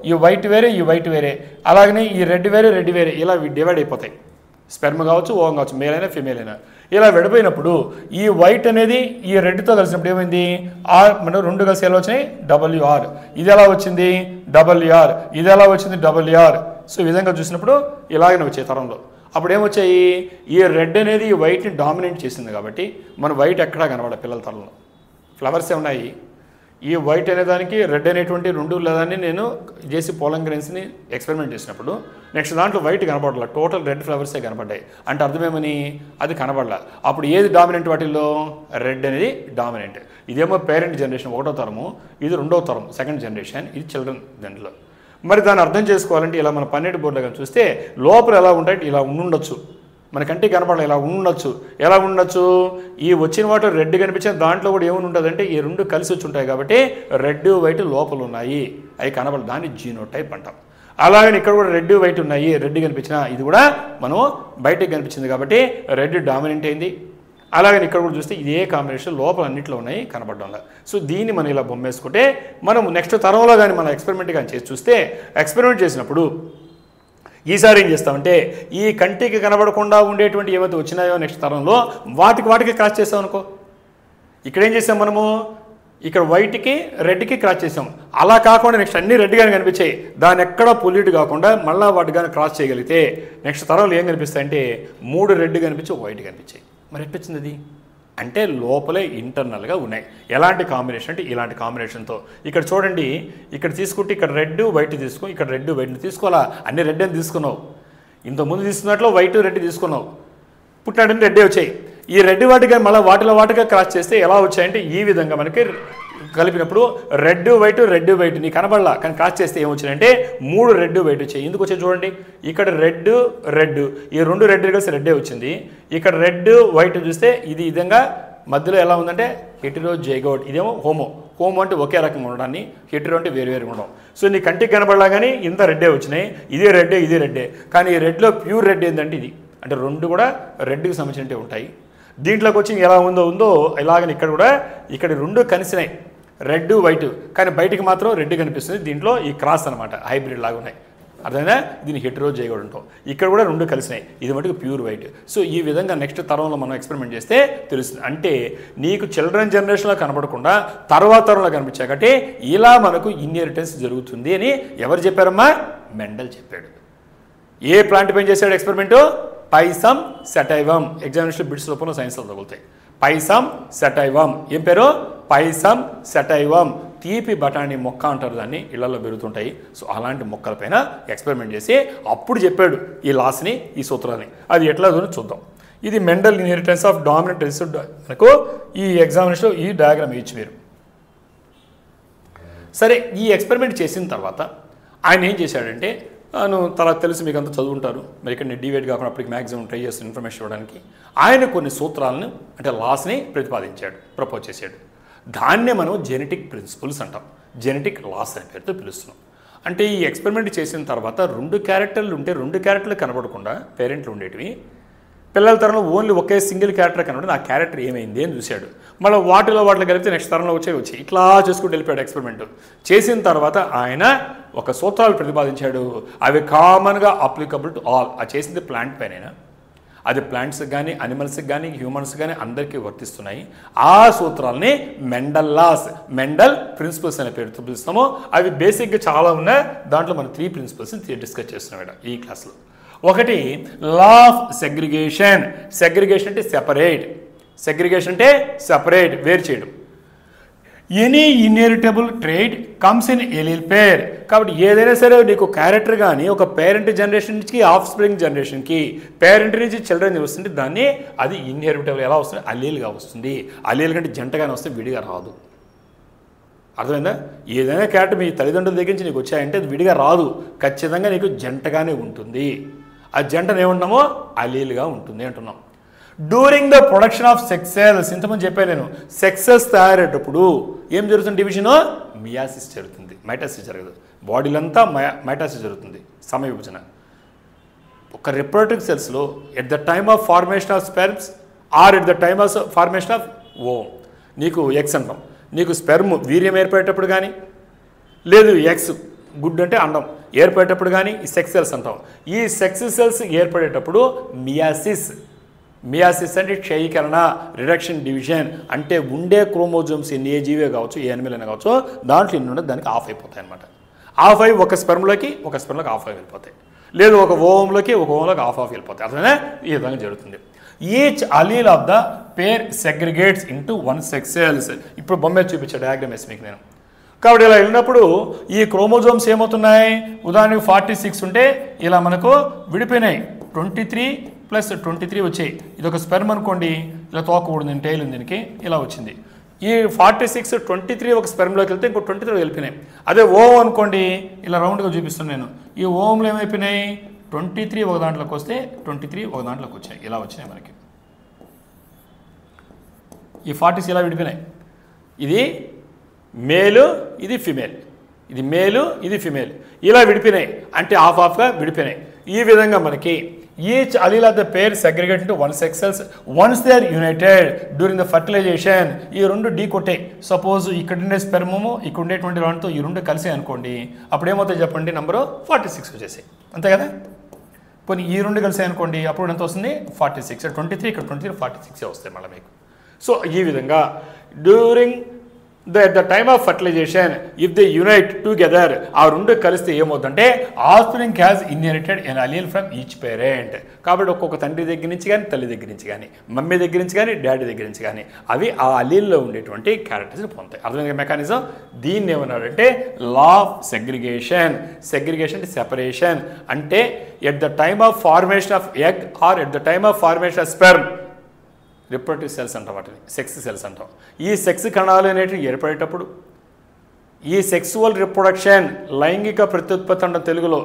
ఈ వైట్ వేరే, ఈ వైట్ వేరే, అలాగనే ఈ రెడ్ వేరే, రెడ్ వేరే, ఇలా డివైడ్ అయిపోతాయి. స్పెర్మ్ కావచ్చు, ఓవం కావచ్చు, మేల్ అయినా ఫీమేల్ అయినా. ఇలా విడిపోయినప్పుడు ఈ వైట్ అనేది ఈ రెడ్తో కలిసినప్పుడు ఏమైంది? మనం 2 కలిసి ఎలా వచ్చినాయి? WR. ఇది ఎలా వచ్చింది? WR. ఇది ఎలా వచ్చింది? WR. సో ఈ విధంగా చూసినప్పుడు ఇలాగనే వచ్చాయి తరంలో. అప్పుడు ఏమొచ్చాయి? ఈ రెడ్ అనేది ఈ వైట్ని డామినేట్ చేసింది కాబట్టి మన వైట్ ఎక్కడా కనబడ పిల్లల తరంలో. ఫ్లవర్సే ఉన్నాయి. ఈ వైట్ అనేదానికి రెడ్ అనేటువంటి 2 లేదని నేను చేసి పోలంగ్రెన్స్ని ఎక్స్పెరిమెంట్ చేసినప్పుడు నెక్స్ట్ దాంట్లో వైట్ కనపడాల, టోటల్ రెడ్ ఫ్లవర్సే కనపడ్డాయి. అంటే అర్థమేమని? అది కనపడాల. అప్పుడు ఏది డామినెంట్ వాటిల్లో? రెడ్ అనేది డామినెంట్. ఇదేమో పేరెంట్ జనరేషన్ 1వ తరము, ఇది 2వ తరం సెకండ్ జనరేషన్, ఇది చిల్డ్రన్ దాంట్లో. మరి దాన్ని అర్థం చేసుకోవాలంటే ఇలా మన పన్నెట్ బోర్డులో కానీ చూస్తే లోపల ఎలా ఉంటాయి? ఇలా ఉండొచ్చు, మన కంటికి కనపడాలి, ఇలా ఉండొచ్చు. ఎలా ఉండొచ్చు? ఈ వచ్చిన వాటిలో రెడ్ కనిపించిన దాంట్లో కూడా ఏమని ఉంటుంది అంటే ఈ 2 కలిసి వచ్చి ఉంటాయి కాబట్టి రెడ్ వైట్ లోపల ఉన్నాయి, అవి కనపడాలి, దాన్ని జీనోటైప్ అంటాం. అలాగని ఇక్కడ కూడా రెడ్ వైట్ ఉన్నాయి, రెడ్ కనిపించిన ఇది కూడా మనం బయటకు కనిపించింది కాబట్టి రెడ్ డామినెంట్ అయింది. అలాగని ఇక్కడ కూడా చూస్తే ఇదే కాంబినేషన్ లోపల అన్నింటిలో ఉన్నాయి, కనపడడంలా. సో దీన్ని మనం ఇలా బొమ్మేసుకుంటే మనం నెక్స్ట్ తరంలో కానీ మనం ఎక్స్పెరిమెంట్ కానీ చేసి చూస్తే ఎక్స్పెరిమెంట్ చేసినప్పుడు ఈసారి ఏం చేస్తామంటే ఈ కంటికి కనబడకుండా ఉండేటువంటి ఏవైతే వచ్చినాయో నెక్స్ట్ తరంలో వాటికి క్రాస్ చేసాం అనుకో. ఇక్కడ ఏం చేసాం మనము? ఇక్కడ వైట్కి రెడ్కి క్రాస్ చేసాం. అలా కాకుండా నెక్స్ట్ అన్ని రెడ్ కానీ కనిపించాయి, దాన్ని ఎక్కడ పొల్యూట్ కాకుండా మళ్ళీ వాటి కానీ క్రాస్ చేయగలిగితే నెక్స్ట్ తరంలో ఏం కనిపిస్తాయంటే 3 రెడ్ కనిపించి వైట్ కనిపించాయి. మరి ఎట్లొచ్చింది అది? అంటే లోపలే ఇంటర్నల్గా ఉన్నాయి. ఎలాంటి కాంబినేషన్ అంటే ఇలాంటి కాంబినేషన్తో. ఇక్కడ చూడండి, ఇక్కడ తీసుకుంటే ఇక్కడ రెడ్ వైట్ తీసుకో, ఇక్కడ రెడ్ వైట్ని తీసుకోవాలా? అన్ని రెడ్ అని తీసుకున్నావు. ఇంతకుముందు తీసుకున్నట్లు వైట్ రెడ్ తీసుకున్నావు, పుట్టినట్టు రెడ్డే వచ్చాయి. ఈ రెడ్ వాటిగా మళ్ళీ వాటిగా క్రాస్ చేస్తే ఎలా వచ్చాయంటే ఈ విధంగా మనకి కలిపినప్పుడు రెడ్ వైట్ నీ కనబడలా, కానీ క్రాస్ చేస్తే ఏమొచ్చాయంటే 3 రెడ్ వైట్ వచ్చాయి. ఎందుకు వచ్చాయి చూడండి, ఇక్కడ రెడ్ ఈ 2 రెడ్ కలిసి రెడ్డే వచ్చింది. ఇక్కడ రెడ్ వైట్ చూస్తే ఇది విధంగా మధ్యలో ఎలా ఉందంటే హెటెరోజైగోట్, ఇదేమో హోమో అంటే ఒకే రకంగా ఉండడాన్ని, హెటెరో అంటే వేరు ఉండడం. సో నీ కంటికి కనబడలా కానీ ఇంత రెడ్డే వచ్చినాయి, ఇదే రెడ్డే. కానీ ఈ రెడ్లో ప్యూర్ రెడ్ ఏంటంటే ఇది, అంటే 2 కూడా రెడ్కి సంబంధించినట్టే ఉంటాయి. దీంట్లోకి వచ్చి ఎలా ఉందో ఇలాగని ఇక్కడ 2 కలిసినాయి, రెడ్ వైట్, కానీ బయటికి మాత్రం రెడ్ కనిపిస్తుంది. దీంట్లో ఈ క్రాస్ అనమాట, హైబ్రిడ్ లాగా ఉన్నాయి. అర్థమైనా, దీన్ని హెటెరోజైగోట్ ఉంటాం. ఇక్కడ కూడా 2 కలిసినాయి, ఇది మటుకు ప్యూర్ వైట్. సో ఈ విధంగా నెక్స్ట్ తరంలో మనం ఎక్స్పెరిమెంట్ చేస్తే తెలుస్తుంది. అంటే నీకు చిల్డ్రన్ జనరేషన్లో కనపడకుండా తర్వాత తరంలో కనిపించాయి కాబట్టి ఇలా మనకు ఇన్హెరిటెన్స్ జరుగుతుంది అని ఎవరు చెప్పారమ్మా? మెండల్ చెప్పాడు. ఏ ప్లాంట్ పైన చేశాడు ఎక్స్పెరిమెంటు? పైసమ్ సెటైవమ్. ఎగ్జామినేషన్ బిట్స్ రూపంలో సైన్స్లో తగులుతాయి. పైసమ్ సెటైవమ్. ఏం పేరు? పైసమ్ సెటైవమ్. తీపి బఠానీ మొక్క అంటారు దాన్ని, ఇళ్లలో పెరుగుతుంటాయి. సో అలాంటి మొక్కలపైన ఎక్స్పెరిమెంట్ చేసి అప్పుడు చెప్పాడు ఈ లాస్ని, ఈ సూత్రాన్ని. అది ఎట్లా చూద్దాం. ఇది Mendel inheritance of dominant recessive. మనకు ఈ ఎగ్జామినేషన్లో ఈ డయాగ్రామ్ ఇచ్చి మీరు సరే ఈ ఎక్స్పెరిమెంట్ చేసిన తర్వాత ఆయన ఏం చేశాడంటే, తర్వాత తెలుసు మీకు అంతా చదువుంటారు, మరి ఇక్కడ నేను డివేట్ కాకుండా అప్పటికి మ్యాక్సిమం ట్రై చేస్తాను ఇన్ఫర్మేషన్ ఇవ్వడానికి. ఆయన కొన్ని సూత్రాలను అంటే లాస్ని ప్రతిపాదించాడు, ప్రపోజ్ చేశాడు. దాన్నే మనం జెనెటిక్ ప్రిన్సిపల్స్ అంటాం, జెనెటిక్ లాస్ అనే పేరుతో పిలుస్తున్నాం. అంటే ఈ ఎక్స్పెరిమెంట్ చేసిన తర్వాత 2 క్యారెక్టర్లు ఉంటే 2 క్యారెక్టర్లు కనబడకుండా పేరెంట్లు ఉండేటివి, పిల్లల తరంలో ఓన్లీ ఒకే సింగిల్ క్యారెక్టర్ కనబడి ఆ క్యారెక్టర్ ఏమైంది అని చూశాడు. మళ్ళీ వాటిలో కలిపితే నెక్స్ట్ తరంలో వచ్చి ఇట్లా చేసుకుంటూ వెళ్ళిపోయాడు ఎక్స్పెరిమెంట్. చేసిన తర్వాత ఆయన ఒక సూత్రాలు ప్రతిపాదించాడు. అవి కామన్గా అప్లికబుల్ టు ఆల్. ఆ చేసింది ప్లాంట్ పైన, అది ప్లాంట్స్కి కానీ అనిమల్స్కి కానీ హ్యూమన్స్కి కానీ అందరికీ వర్తిస్తున్నాయి. ఆ సూత్రాలని మెండల్ లాస్, మెండల్ ప్రిన్సిపల్స్ అనే పేరుతో పిలుస్తాము. అవి బేసిక్గా చాలా ఉన్నాయి. దాంట్లో మనం 3 ప్రిన్సిపల్స్ డిస్కస్ చేస్తున్నాం ఈ క్లాస్లో. ఒకటి లా ఆఫ్ సెగ్రిగేషన్. సెగ్రిగేషన్ అంటే సెపరేట్, వేరు చేయడం. Any inheritable trait comes in allele pair. కాబట్టి ఏదైనా సరే నీకు క్యారెక్టర్ కానీ ఒక పేరెంట్ జనరేషన్ నుంచి ఆఫ్ స్ప్రింగ్ జనరేషన్కి, పేరెంట్ నుంచి చిల్డ్రన్ వస్తుంటే దాన్ని అది ఇన్హెరిటబుల్ ఎలా వస్తుంది? అలీల్గా వస్తుంది. అలీల్ కంటే జంటగానే వస్తే విడిగా రాదు. అర్థమైందా? ఏదైనా క్యారెక్టర్ మీ తల్లిదండ్రుల దగ్గర నుంచి నీకు వచ్చాయంటే అది విడిగా రాదు, ఖచ్చితంగా నీకు జంటగానే ఉంటుంది. ఆ జంటను ఏమంటున్నామో అలీల్గా ఉంటుంది అంటున్నాం. During the production of sex cells, ఇంతకుముందు చెప్పాను నేను, సెక్సెస్ తయారయ్యేటప్పుడు ఏం జరుగుతుంది? డివిజన్, మియాసిస్ జరుగుతుంది, మైటాసిస్ జరగదు. బాడీలో అంతా మైటాసిస్ జరుగుతుంది, సమయ విభజన. ఒక రిప్రొడక్టివ్ సెల్స్లో at the time of formation of sperms or at the time of formation of ovum, నీకు ఎగ్స్ అంటాం, నీకు స్పెర్మ్ వీర్యం ఏర్పడేటప్పుడు కానీ, లేదు ఎగ్స్ గుడ్ అంటే అండం ఏర్పడేటప్పుడు కానీ ఈ సెక్స్ సెల్స్ అంటాం. ఈ సెక్స్ సెల్స్ ఏర్పడేటప్పుడు మియాసిస్ అంటే క్షయీకరణ, రిడక్షన్, డివిజన్. అంటే ఉండే క్రోమోజోమ్స్ ఎన్ని, ఏ జీవే కావచ్చు, ఏ యానిమల్ అయినా కావచ్చు, దాంట్లో ఎన్ని ఉండదు దానికి ఆఫ్ అయిపోతాయి అనమాట. ఆఫ్ అయి ఒక స్పెర్మ్లోకి ఆఫ్ అయి వెళ్ళిపోతాయి, లేదు ఒక ఓవంలోకి ఆఫ్ వెళ్ళిపోతాయి. అర్థమైనా? ఈ విధంగా జరుగుతుంది. Each allele of the pair segregates into 1 sex cells. ఇప్పుడు బొమ్మ చూపించే డయాగ్రామ్ వేసి మీకు నేను. కాబట్టి ఇలా వెళ్ళినప్పుడు ఈ క్రోమోజోమ్స్ ఏమవుతున్నాయి? ఉదాహరణకు 46 ఉంటే ఇలా మనకు విడిపోయినాయి, 23 + 23 వచ్చాయి. ఇది ఒక స్పెర్మ్ అనుకోండి, ఇలా తోకూడదు, టైల్ ఉంది దీనికి, ఇలా వచ్చింది. ఈ 46 23 ఒక స్పెర్మ్లోకి వెళ్తే ఇంకో 23 వెళ్ళిపోయినాయి. అదే ఓం అనుకోండి, ఇలా రౌండ్గా చూపిస్తాను నేను. ఈ ఓంలో ఏమైపోయినాయి? 23 ఒక దాంట్లోకి వస్తే 23 ఒక దాంట్లోకి వచ్చాయి, ఇలా వచ్చినాయి మనకి. ఈ 46 ఇలా విడిపోయినాయి. ఇది మేలు, ఇది ఫిమేల్, ఇది మేలు, ఇది ఫిమేల్, ఇలా విడిపోయినాయి. అంటే ఆఫ్గా విడిపోయినాయి. ఈ విధంగా మనకి each allele of the pair segregate into 1 sex cells once they are united during the fertilization. ఈ 2 డీ కొట్టే, సపోజ్ ఇక్కడ ఉండే స్పెర్మము ఇక్కడ ఉండేటువంటి దాంతో ఈ 2 కలిసే అనుకోండి, అప్పుడు ఏమవుతాయి చెప్పండి? నెంబరు 46 వచ్చేసాయి, అంతే కదా? పోనీ ఈ 2 కలిసే అనుకోండి, అప్పుడు ఎంత వస్తుంది? 46. 23 ఇక్కడ 23 46 వస్తాయి మళ్ళీ మీకు. సో ఈ విధంగా during at the time of fertilization, if they unite together, ఆ రెండు కలిస్తే ఏమవుతుందంటే offspring has inherited an allele from each parent. కాబట్టి ఒక్కొక్క తండ్రి దగ్గర నుంచి కానీ, తల్లి దగ్గర నుంచి కానీ, మమ్మీ దగ్గర నుంచి కానీ, డాడీ దగ్గర నుంచి కానీ అవి ఆ అలీల్లో ఉండేటువంటి క్యారెక్టర్స్ని పొందుతాయి. అర్థమైన మెకానిజం. దీన్ని ఏమన్నాడంటే లా ఆఫ్ సెగ్రిగేషన్. సెగ్రిగేషన్ అంటే సెపరేషన్. అంటే at the time of formation of egg or at the time of formation of sperm, reproductive cells అంటాం వాటిని, సెక్స్ సెల్స్ అంటాం. ఈ సెక్స్ కణాలు అనేటివి ఏర్పడేటప్పుడు ఈ సెక్సువల్ రిప్రొడక్షన్, లైంగిక ప్రత్యుత్పత్తి అంటాం తెలుగులో,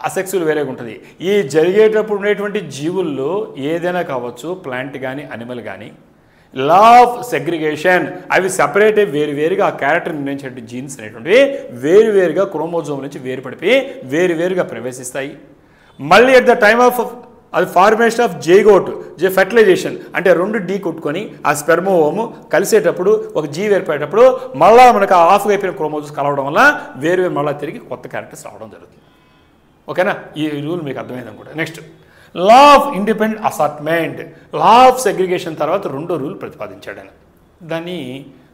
అసెక్సువల్ వేరేగా ఉంటుంది. ఈ జరిగేటప్పుడు ఉండేటువంటి జీవుల్లో ఏదైనా కావచ్చు, ప్లాంట్ కానీ అనిమల్ కానీ, లా ఆఫ్ సెగ్రిగేషన్ అవి సపరేట్ అయ్యి వేరువేరుగా ఆ క్యారెక్టర్ నిర్ణయించే జీన్స్ అనేటువంటివి వేరువేరుగా క్రోమోజోమ్ నుంచి వేరుపడిపోయి వేరువేరుగా ప్రవేశిస్తాయి. మళ్ళీ ఎట్ ద టైమ్ ఆఫ్ అది ఫార్మేషన్ ఆఫ్ జైగోట్, ఫెర్టిలైజేషన్ అంటే రెండు డీ కొట్టుకొని ఆ స్పెర్మోవోము కలిసేటప్పుడు ఒక జీవి ఏర్పడేటప్పుడు మళ్ళీ మనకు ఆ ఆఫ్గా అయిపోయిన క్రోమోజోమ్స్ కలవడం వల్ల వేరు మళ్ళీ తిరిగి కొత్త క్యారెక్టర్స్ రావడం జరుగుతుంది. ఓకేనా? ఈ రూల్ మీకు అర్థమైంది అనుకుంటా. Next law of independent assortment. Law of segregation తర్వాత రెండో రూల్ ప్రతిపాదించాడు ఆయన. దాన్ని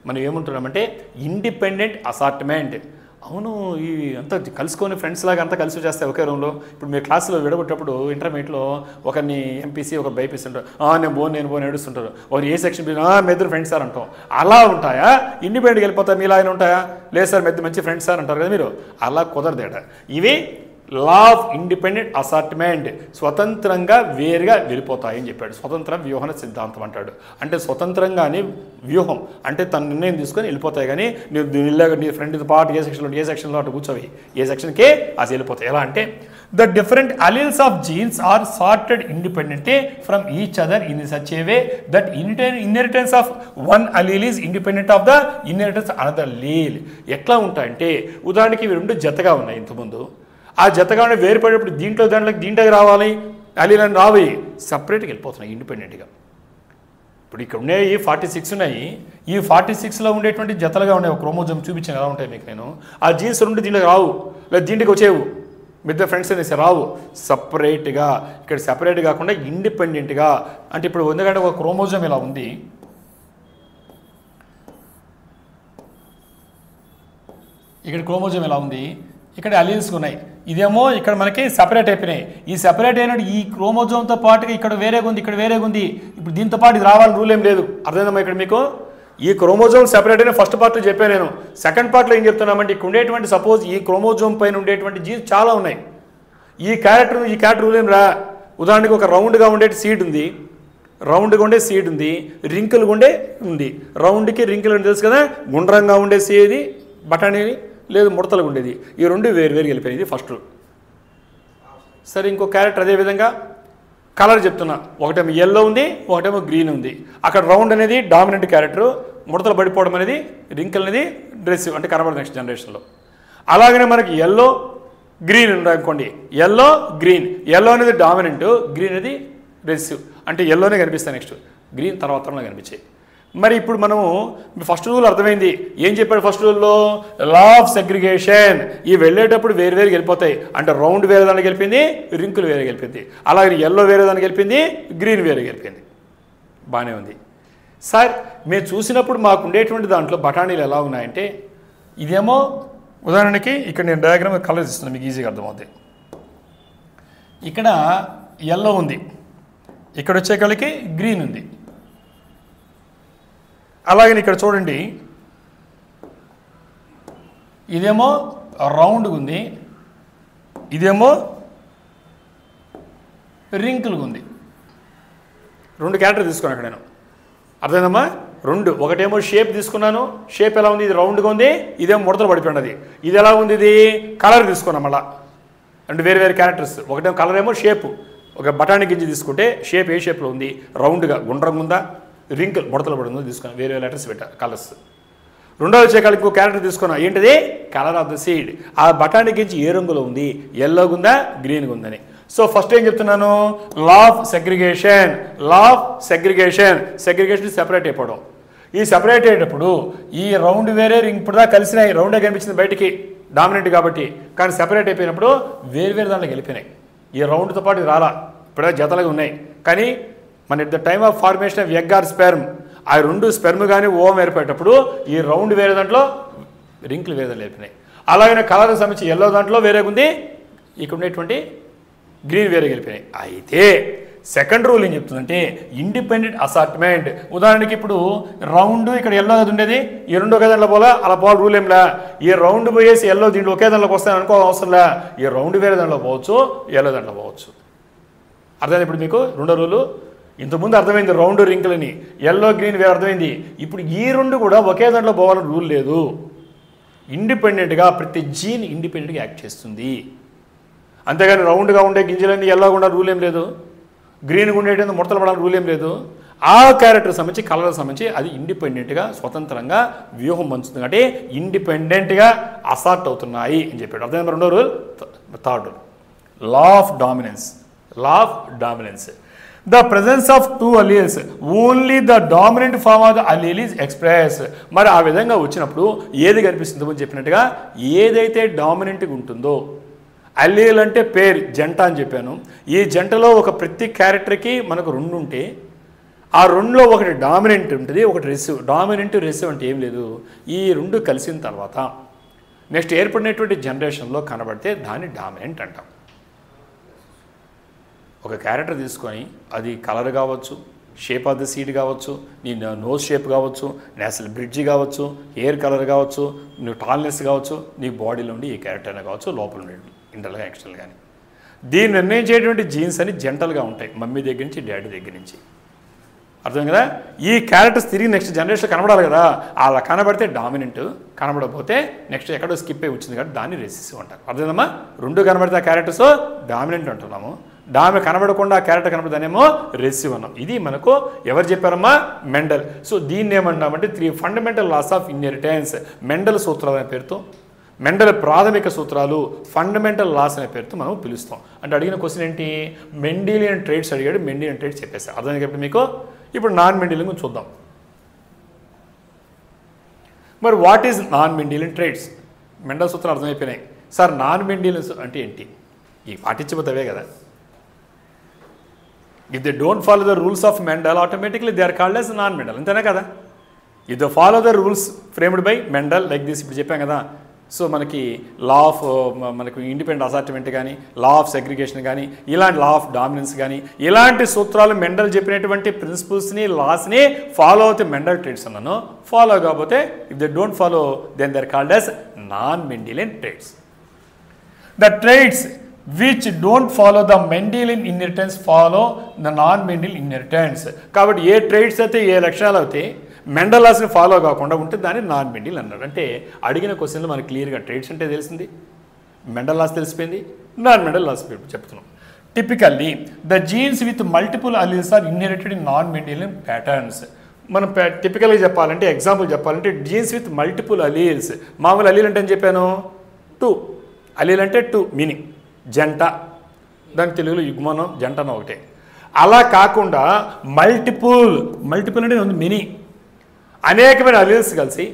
మనం ఏమంటున్నామంటే ఇండిపెండెంట్ అసార్ట్మెంట్. అవును, ఈ అంతా కలుసుకొని ఫ్రెండ్స్ లాగా అంతా కలిసి చేస్తాయి ఒకే రూమ్లో. ఇప్పుడు మీ క్లాసులో విడగొట్టేటప్పుడు ఇంటర్మీడియట్లో ఒకరిని ఎంపీసీ ఒక బైపీసీ ఉంటారు, నేను పోను ఏడుస్తుంటారు. ఒకరు ఏ సెక్షన్ మీ ఇద్దరు ఫ్రెండ్స్ సార్ అంటాం. అలా ఉంటాయా? ఇండిపెండెంట్గా వెళ్ళిపోతాయి మీలా ఆయన ఉంటాయా? లేదు సార్ మంచి ఫ్రెండ్స్ సార్ అంటారు కదా మీరు. అలా కుదరదేట. ఇవి లా ఆఫ్ ఇండిపెండెంట్ అసార్ట్మెంట్, స్వతంత్రంగా వేరుగా వెళ్ళిపోతాయని చెప్పాడు. స్వతంత్ర వ్యూహన సిద్ధాంతం అంటాడు. అంటే స్వతంత్రంగానే వ్యూహం అంటే తన నిర్ణయం తీసుకొని వెళ్ళిపోతాయి. కానీ నీ ఫ్రెండ్తో పాటు ఏ సెక్షన్లో అటు కూర్చోవి, ఏ సెక్షన్కే అది వెళ్ళిపోతాయి. ఎలా అంటే the different alleles of genes are sorted independently from each other in such a way that inheritance of one allele is independent of the inheritance another allele. ఎట్లా ఉంటాయంటే ఉదాహరణకి ఇవి రెండు జతగా ఉన్నాయి ఇంతకుముందు. ఆ జతగా వేరుపడేటప్పుడు దీంట్లోకి రావాలి, అలీలని రావి, సపరేట్గా వెళ్ళిపోతున్నాయి ఇండిపెండెంట్గా. ఇప్పుడు ఇక్కడ ఉన్నాయి 46 ఉన్నాయి. ఈ 46లో ఉండేటువంటి జతలుగా ఉన్నాయి. ఒక క్రోమోజోమ్ చూపించాను ఎలా ఉంటాయి మీకు నేను. ఆ జీన్స్ రెండు దీంట్లోకి రావు, లేదా దీంట్లోకి వచ్చేవు, మిగతా ఫ్రెండ్స్ అనేసి రావు. సపరేట్గా ఇక్కడ సపరేట్ కాకుండా ఇండిపెండెంట్గా. అంటే ఇప్పుడు ఎందుకంటే ఒక క్రోమోజోమ్ ఇలా ఉంది, ఇక్కడ క్రోమోజోమ్ ఎలా ఉంది, ఇక్కడ అలీల్స్ ఉన్నాయి. ఇదేమో ఇక్కడ మనకి సపరేట్ అయిపోయినాయి. ఈ సపరేట్ అయినట్టు ఈ క్రోమోజోమ్తో పాటుగా ఇక్కడ వేరేగా ఉంది, ఇక్కడ వేరేగా ఉంది. ఇప్పుడు దీంతో పాటు ఇది రావాలని రూల్ ఏం లేదు. అర్థమైందమ్మా? ఇక్కడ మీకు ఈ క్రోమోజోమ్ సెపరేట్ అయిన ఫస్ట్ పార్ట్లో చెప్పాను నేను. సెకండ్ పార్ట్లో ఏం చెప్తున్నామంటే ఇక్కడ ఉండేటువంటి సపోజ్ ఈ క్రోమోజోమ్ పైన ఉండేటువంటి జీన్స్ చాలా ఉన్నాయి. ఈ క్యారెక్టర్ రూల్ ఏం రా. ఉదాహరణకి ఒక రౌండ్గా ఉండే సీడ్ ఉంది, రౌండ్గా ఉండే సీడ్ ఉంది, రింకులుగా ఉండే ఉంది. రౌండ్కి రింకులు అని తెలుసు కదా, గుండ్రంగా ఉండే సీది బఠానీని లేదు ముడతలుగా ఉండేది. ఈ రెండు వేరు వెళ్ళిపోయింది ఫస్ట్ రూల్. సరే, ఇంకో క్యారెక్టర్ అదేవిధంగా కలర్ చెప్తున్నా. ఒకటేమో ఎల్లో ఉంది, ఒకటేమో గ్రీన్ ఉంది. అక్కడ రౌండ్ అనేది డామినెంట్ క్యారెక్టరు, ముడతలు పడిపోవడం అనేది రింకిల్ అనేది డ్రెస్ అంటే కనబడదు నెక్స్ట్ జనరేషన్లో. అలాగనే మనకి ఎల్లో గ్రీన్ అనుకోండి, ఎల్లో గ్రీన్, ఎల్లో అనేది డామినెంట్, గ్రీన్ అనేది డ్రెస్ అంటే ఎల్లోనే కనిపిస్తాయి, నెక్స్ట్ గ్రీన్ తర్వాత కనిపించాయి. మరి ఇప్పుడు మనము ఫస్ట్ రూల్ అర్థమైంది. ఏం చెప్పాడు ఫస్ట్ రూల్లో? Law of segregation. ఈ వెళ్ళేటప్పుడు వేరు వెళ్ళిపోతాయి. అంటే రౌండ్ వేరే దానికి వెళ్ళిపోయింది, రింకులు వేరే వెళ్ళిపోయింది. అలాగే ఎల్లో వేరే దానికి వెళ్ళిపోయింది, గ్రీన్ వేరే వెళ్ళిపోయింది. బాగానే ఉంది సార్. మేము చూసినప్పుడు మాకు ఉండేటువంటి దాంట్లో బఠానీలు ఎలా ఉన్నాయంటే, ఇదేమో ఉదాహరణకి ఇక్కడ నేను డయాగ్రామ్ కలర్స్ ఇస్తున్నాను, మీకు ఈజీగా అర్థమవుతుంది. ఇక్కడ ఎల్లో ఉంది, ఇక్కడ వచ్చేకలకి గ్రీన్ ఉంది. అలాగే ఇక్కడ చూడండి, ఇదేమో రౌండ్గా ఉంది, ఇదేమో రింకులుగా ఉంది. రెండు క్యారెక్టర్ తీసుకున్నాను అక్కడ నేను. అర్థమైందమ్మా? రెండు. ఒకటేమో షేప్ తీసుకున్నాను, షేప్ ఎలా ఉంది, ఇది రౌండ్గా ఉంది, ఇదేమో ముడతలు పడిపోయినది. ఇది ఎలా ఉంది, ఇది కలర్ తీసుకున్నాం మళ్ళా. రెండు వేరు క్యారెక్టర్స్. ఒకటేమో కలర్ ఏమో షేపు, ఒక బఠానీ గింజ తీసుకుంటే షేప్ ఏ షేప్లో ఉంది, రౌండ్గా గుండ్రంగా ఉందా, రింకిల్ ముడతలు పడుతుందో తీసుకున్నాను, వేరే లెటర్స్ పెట్టారు కలర్స్. రెండోది వచ్చేకాలకి ఇంకో క్యారెక్టర్ తీసుకున్నా, ఏంటిది కలర్ ఆఫ్ ద సీడ్. ఆ బఠానీ గింజ ఏ రంగులో ఉంది, ఎల్లోగా ఉందా గ్రీన్గా ఉందని. సో ఫస్ట్ ఏం చెప్తున్నాను, లా of segregation. Law of segregation separate అయిపోవడం. ఈ సెపరేట్ అయ్యేటప్పుడు ఈ రౌండ్ వేరే రింగ్ ఇప్పుడు కలిసినాయి, రౌండే కనిపించింది బయటికి డామినెంట్ కాబట్టి. కానీ సెపరేట్ అయిపోయినప్పుడు వేరు దాంట్లోకి వెళ్ళిపోయినాయి. ఈ రౌండ్తో పాటు రాలా, ఇప్పుడు జతలుగా ఉన్నాయి. కానీ మన at the time of formation of egg or sperm ఆ రెండు స్పెర్మ్ కానీ ఓవం ఏర్పడేటప్పుడు ఈ రౌండ్ వేరే దాంట్లో రింకులు వేరే దాంట్లో ఏర్పడినాయి. అలాగే కలర్కి సంబంధించి ఎల్లో దాంట్లో వేరేగా ఉంది, ఇక్కడ ఉండేటువంటి గ్రీన్ వేరే గెలిపినాయి. అయితే సెకండ్ రూల్ ఏం చెప్తుందంటే ఇండిపెండెంట్ అసార్ట్మెంట్. ఉదాహరణకి ఇప్పుడు రౌండ్ ఇక్కడ ఎల్లో అది ఉండేది, ఈ రెండు ఒకే దాంట్లో పోలా, అలా పోవాలి రూల్ ఏంలా. ఈ రౌండ్ పోయేసి ఎల్లో దీంట్లో ఒకే దాంట్లోకి వస్తాయని అనుకో అవసరంలే. ఈ రౌండ్ వేరే దాంట్లో పోవచ్చు, ఎల్లో దాంట్లో పోవచ్చు. అర్థమైంది ఇప్పుడు మీకు రెండో రూలు. ఇంతకుముందు అర్థమైంది రౌండ్ రింకులని, ఎల్లో గ్రీన్ వేరే అర్థమైంది. ఇప్పుడు ఈ రెండు కూడా ఒకే దాంట్లో పోవాలని రూల్ లేదు. ఇండిపెండెంట్గా ప్రతి జీన్ ఇండిపెండెంట్గా యాక్ట్ చేస్తుంది. అంతేగాని రౌండ్గా ఉండే గింజలన్నీ ఎల్లోగా ఉండాలి రూల్ ఏం లేదు, గ్రీన్గా ఉండేటందుకు ముడతలు పడాలని రూల్ ఏం లేదు. ఆ క్యారెక్టర్ సంబంధించి కలర్ సంబంధించి అది ఇండిపెండెంట్గా స్వతంత్రంగా వ్యూహం పంచుతుంది. అంటే ఇండిపెండెంట్గా అసార్ట్ అవుతున్నాయి అని చెప్పాడు. అర్థమైంది రెండో rule. Third rule law of dominance. Law of dominance. The presence of two alleles, only the dominant form of the allele is expressed. మరి ఆ విధంగా వచ్చినప్పుడు ఏది కనిపిస్తుందో అని చెప్పినట్టుగా ఏదైతే డామినెంట్గా ఉంటుందో, అల్లీల్ అంటే పేరు జంట అని చెప్పాను. ఈ జంటలో ఒక ప్రతి క్యారెక్టర్కి మనకు రెండు ఉంటే ఆ రెండులో ఒకటి డామినెంట్ ఉంటుంది, ఒకటి రెసివ్. డామినెంట్ రెసివ్ అంటే ఏం లేదు, ఈ రెండు కలిసిన తర్వాత నెక్స్ట్ ఏర్పడినటువంటి జనరేషన్లో కనబడితే దాన్ని డామినెంట్ అంటాం. ఒక క్యారెక్టర్ తీసుకొని అది కలర్ కావచ్చు, షేప్ ఆఫ్ ద సీడ్ కావచ్చు, నీ నోస్ షేప్ కావచ్చు, నేషనల్ బ్రిడ్జ్ కావచ్చు, హెయిర్ కలర్ కావచ్చు, నువ్వు టాల్నెస్ కావచ్చు, నీ బాడీలో ఉండి ఏ క్యారెక్టర్ అయినా కావచ్చు, లోపల ఉండేది ఇంటర్నల్గా ఎక్స్టర్నల్ కానీ. దీన్ని నిర్ణయించేటువంటి జీన్స్ అని జంటల్గా ఉంటాయి, మమ్మీ దగ్గర నుంచి డాడీ దగ్గర నుంచి. అర్థం కదా. ఈ క్యారెక్టర్స్ తిరిగి నెక్స్ట్ జనరేషన్ కనబడాలి కదా, అలా కనబడితే డామినెంట్, కనబడకపోతే నెక్స్ట్ ఎక్కడో స్కిప్ అయి వచ్చింది కాబట్టి దాన్ని రెసిసివ్ అంటారు. అర్థమమ్మా. రెండు కనబడితే ఆ క్యారెక్టర్స్ డామినెంట్ అంటున్నాము, కనబడకుండా ఆ క్యారెక్టర్ కనబడదానేమో రెసిసివ్ అన్నాం. ఇది మనకు ఎవరు చెప్పారమ్మా? మెండల్. సో దీన్ని ఏమన్నామంటే 3 fundamental laws of inheritance. Mendel సూత్రాలు అనే పేరుతో, మెండల్ ప్రాథమిక సూత్రాలు, ఫండమెంటల్ లాస్ అనే పేరుతో మనం పిలుస్తాం. అంటే అడిగిన క్వశ్చన్ ఏంటి? మెండిలియన్ ట్రేట్స్ అడిగాడు, మెండిలియన్ ట్రేట్స్ చెప్పేస్తాను. అర్థమైంది కాబట్టి మీకు. ఇప్పుడు నాన్ మెండిలియన్ గురించి చూద్దాం. మరి what is non Mendelian traits? Mendel సూత్రాలు అర్థమైపోయినాయి. సార్ నాన్ మెండిలియన్స్ అంటే ఏంటి? ఈ పాటించిపోతావే కదా. If they don't follow the rules of Mendel, automatically they are called as non-Mendel. అంతేనా కదా. If they follow the rules framed by Mendel like this, ఇప్పుడు చెప్పాం కదా. సో మనకి లా ఆఫ్ మనకు ఇండిపెండెంట్ అసార్ట్మెంట్ కానీ, లా ఆఫ్ సెగ్రిగేషన్ కానీ, ఇలాంటి లా ఆఫ్ డామినెన్స్ కానీ, ఇలాంటి సూత్రాలు మెండల్ చెప్పినటువంటి ప్రిన్సిపల్స్ని, లాస్ని ఫాలో అవుతే మెండల్ ట్రేట్స్ అన్నాను. ఫాలో కాకపోతే if they don't follow then they are called as non-Mendelian traits. The traits which don't follow the Mendelian inheritance follow the non-Mendelian inheritance. కాబట్టి ఏ ట్రైట్స్ అయితే, ఏ లక్షణాలు అయితే మెండల్ లాస్ని ఫాలో కాకుండా ఉంటే దాన్ని నాన్ మెండిల్ అన్నారు. అంటే అడిగిన క్వశ్చన్లో మనకి క్లియర్గా ట్రైట్స్ అంటే తెలిసింది, మెండల్ లాస్ తెలిసిపోయింది, నాన్ మెండల్ లాస్ చెప్తున్నాం. Typically the genes with multiple alleles are inherited in non Mendelian patterns. మనం టిపికల్గా చెప్పాలంటే, ఎగ్జాంపుల్ చెప్పాలంటే జీన్స్ విత్ మల్టిపుల్ అలీల్స్. మామూలు అలీల్ అంటే అని చెప్పాను 2. అలీల్ అంటే 2 మీనింగ్ జంట, దాని తెలుగులో యుగ్మనం, జంట అని ఒకటే. అలా కాకుండా మల్టిపుల్ అంటే మినీ, అనేకమైన అలీల్స్ కలిసి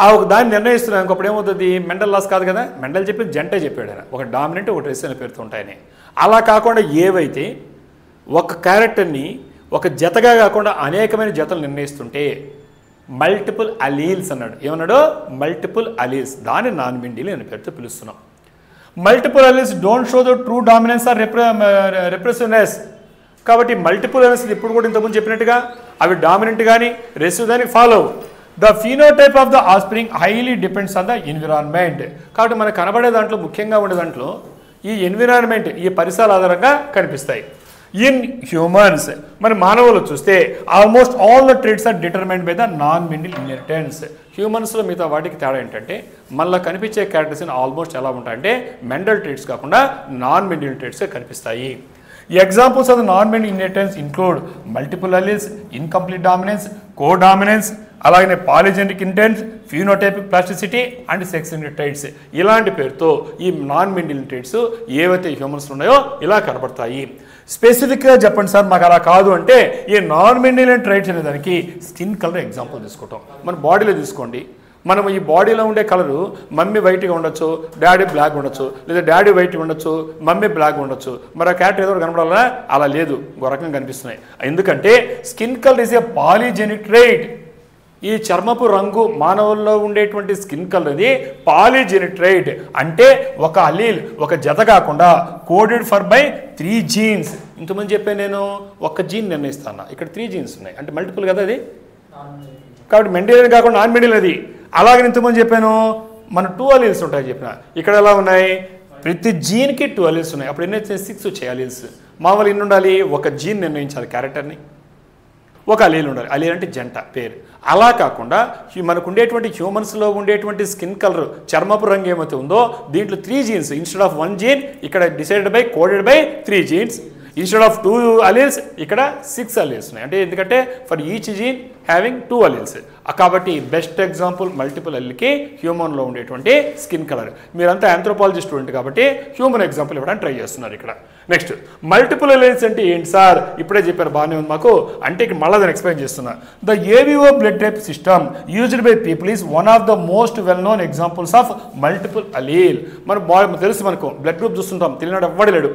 ఆ ఒక దాన్ని నిర్ణయిస్తున్నాను. ఇంకొకటి ఏమవుతుంది? మెండల్ లాస్ కాదు కదా. మెండల్ చెప్పి జంటే చెప్పాడు ఆయన, ఒక డామినెంట్, ఒక రెసిసివ్ అనే పేరుతో ఉంటాయని. అలా కాకుండా ఏవైతే ఒక క్యారెక్టర్ని ఒక జతగా కాకుండా అనేకమైన జతలు నిర్ణయిస్తుంటే మల్టిపుల్ అలీల్స్ అన్నాడు. ఏమన్నాడు? Multiple alleles. దాన్ని నాన్ మెండిలియన్ అనే పేరుతో పిలుస్తున్నాం. Multiple alleles don't show the true dominance or recessiveness. కాబట్టి మల్టిపుల్ అలీల్స్ ఇప్పుడు కూడా ఇంతకుముందు చెప్పినట్టుగా అవి డామినెంట్ కానీ రెసివ్ కానీ follow. The phenotype of the offspring highly depends on the environment. కాబట్టి మనకు కనబడే దాంట్లో, ముఖ్యంగా ఉండే దాంట్లో ఈ ఎన్విరాన్మెంట్, ఈ పరిసరాల ఆధారంగా కనిపిస్తాయి. ఇన్ హ్యూమన్స్, మన మానవులు చూస్తే almost all the traits are determined by the non Mendel inheritance. హ్యూమన్స్లో మిగతా వాటికి తేడా ఏంటంటే మళ్ళీ కనిపించే క్యారెక్టర్స్ ఆల్మోస్ట్ ఎలా ఉంటాయంటే మెండల్ ట్రేట్స్ కాకుండా నాన్ మెండిల్ ట్రేట్సే కనిపిస్తాయి. Examples of the non Mendel inheritance include multiple alleles, incomplete dominance, codominance, అలాగే polygenic inheritance, phenotypic plasticity and sex traits. ఇలాంటి పేరుతో ఈ నాన్ మెండిల్ ట్రైట్స్ ఏవైతే హ్యూమన్స్ ఉన్నాయో ఇలా కనబడతాయి. స్పెసిఫిక్గా చెప్పండి సార్ మాకు అలా కాదు అంటే, ఈ నాన్ మెండిలియన్ ట్రైట్స్ అనే దానికి స్కిన్ కలర్ ఎగ్జాంపుల్ తీసుకుంటాం. మన బాడీలో తీసుకోండి, మనం ఈ బాడీలో ఉండే కలరు మమ్మీ వైట్గా ఉండొచ్చు, డాడీ బ్లాక్ ఉండొచ్చు, లేదా డాడీ వైట్ ఉండొచ్చు, మమ్మీ బ్లాక్ ఉండొచ్చు. మరి ఆ క్యారెక్టర్ ఏదో కనపడాలా? అలా లేదు, ఒక రకంగా కనిపిస్తున్నాయి. ఎందుకంటే skin colour is a polygenic trait. ఈ చర్మపు రంగు మానవుల్లో ఉండేటువంటి స్కిన్ కలర్ అది పాలిజెనిక్ ట్రైట్. అంటే ఒక అలీల్, ఒక జత కాకుండా కోడెడ్ ఫర్ బై 3 జీన్స్. ఇంతమంది చెప్పాను నేను, ఒక్క జీన్ నిర్ణయిస్తాను, ఇక్కడ 3 జీన్స్ ఉన్నాయి, అంటే మల్టిపుల్ కదా అది. కాబట్టి మెండిలియన్ కాకుండా నాన్ మెండిలియన్ అది. అలాగే ఇంతమంది చెప్పాను, మన 2 అలీల్స్ ఉంటాయి చెప్పిన. ఇక్కడ ఎలా ఉన్నాయి? ప్రతి జీన్కి 2 అలీల్స్ ఉన్నాయి. అప్పుడు ఎన్ని వచ్చాయి? 6 వచ్చాయి అలీల్స్. మామూలు ఎన్ని ఉండాలి? ఒక జీన్ నిర్ణయించాలి క్యారెక్టర్ని, ఒక అలీల్ ఉండాలి. అలీల్ అంటే జంట పేరు. అలా కాకుండా మనకు ఉండేటువంటి హ్యూమన్స్లో ఉండేటువంటి స్కిన్ కలర్, చర్మపు రంగు ఏమైతే ఉందో దీంట్లో 3 జీన్స్ ఇన్స్టెడ్ ఆఫ్ 1 జీన్ ఇక్కడ decided by coded by 3 genes. Instead of 2 alleles ఇక్కడ 6 అలీల్స్ ఉన్నాయి. అంటే ఎందుకంటే for each gene having 2 alleles. కాబట్టి బెస్ట్ ఎగ్జాంపుల్ మల్టిపుల్ అల్లీల్కి హ్యూమన్లో ఉండేటువంటి స్కిన్ కలర్. మీరంతా ఆంథ్రోపాలజీ స్టూడెంట్ కాబట్టి హ్యూమన్ ఎగ్జాంపుల్ ఇవ్వడానికి ట్రై చేస్తున్నారు ఇక్కడ. నెక్స్ట్ మల్టిపుల్ అలీల్స్ అంటే ఏంటి సార్? ఇప్పుడే చెప్పారు, బాగానే ఉంది మాకు. అంటే ఇక్కడ మళ్ళీ దాన్ని ఎక్స్ప్లెయిన్ చేస్తున్నా. The ABO blood type system used by people is one of the most well known examples of multiple allele. మనకు తెలుసు, మనకు బ్లడ్ గ్రూప్ చూస్తుంటాం, తెలియనాడు ఎవ్వడలేడు.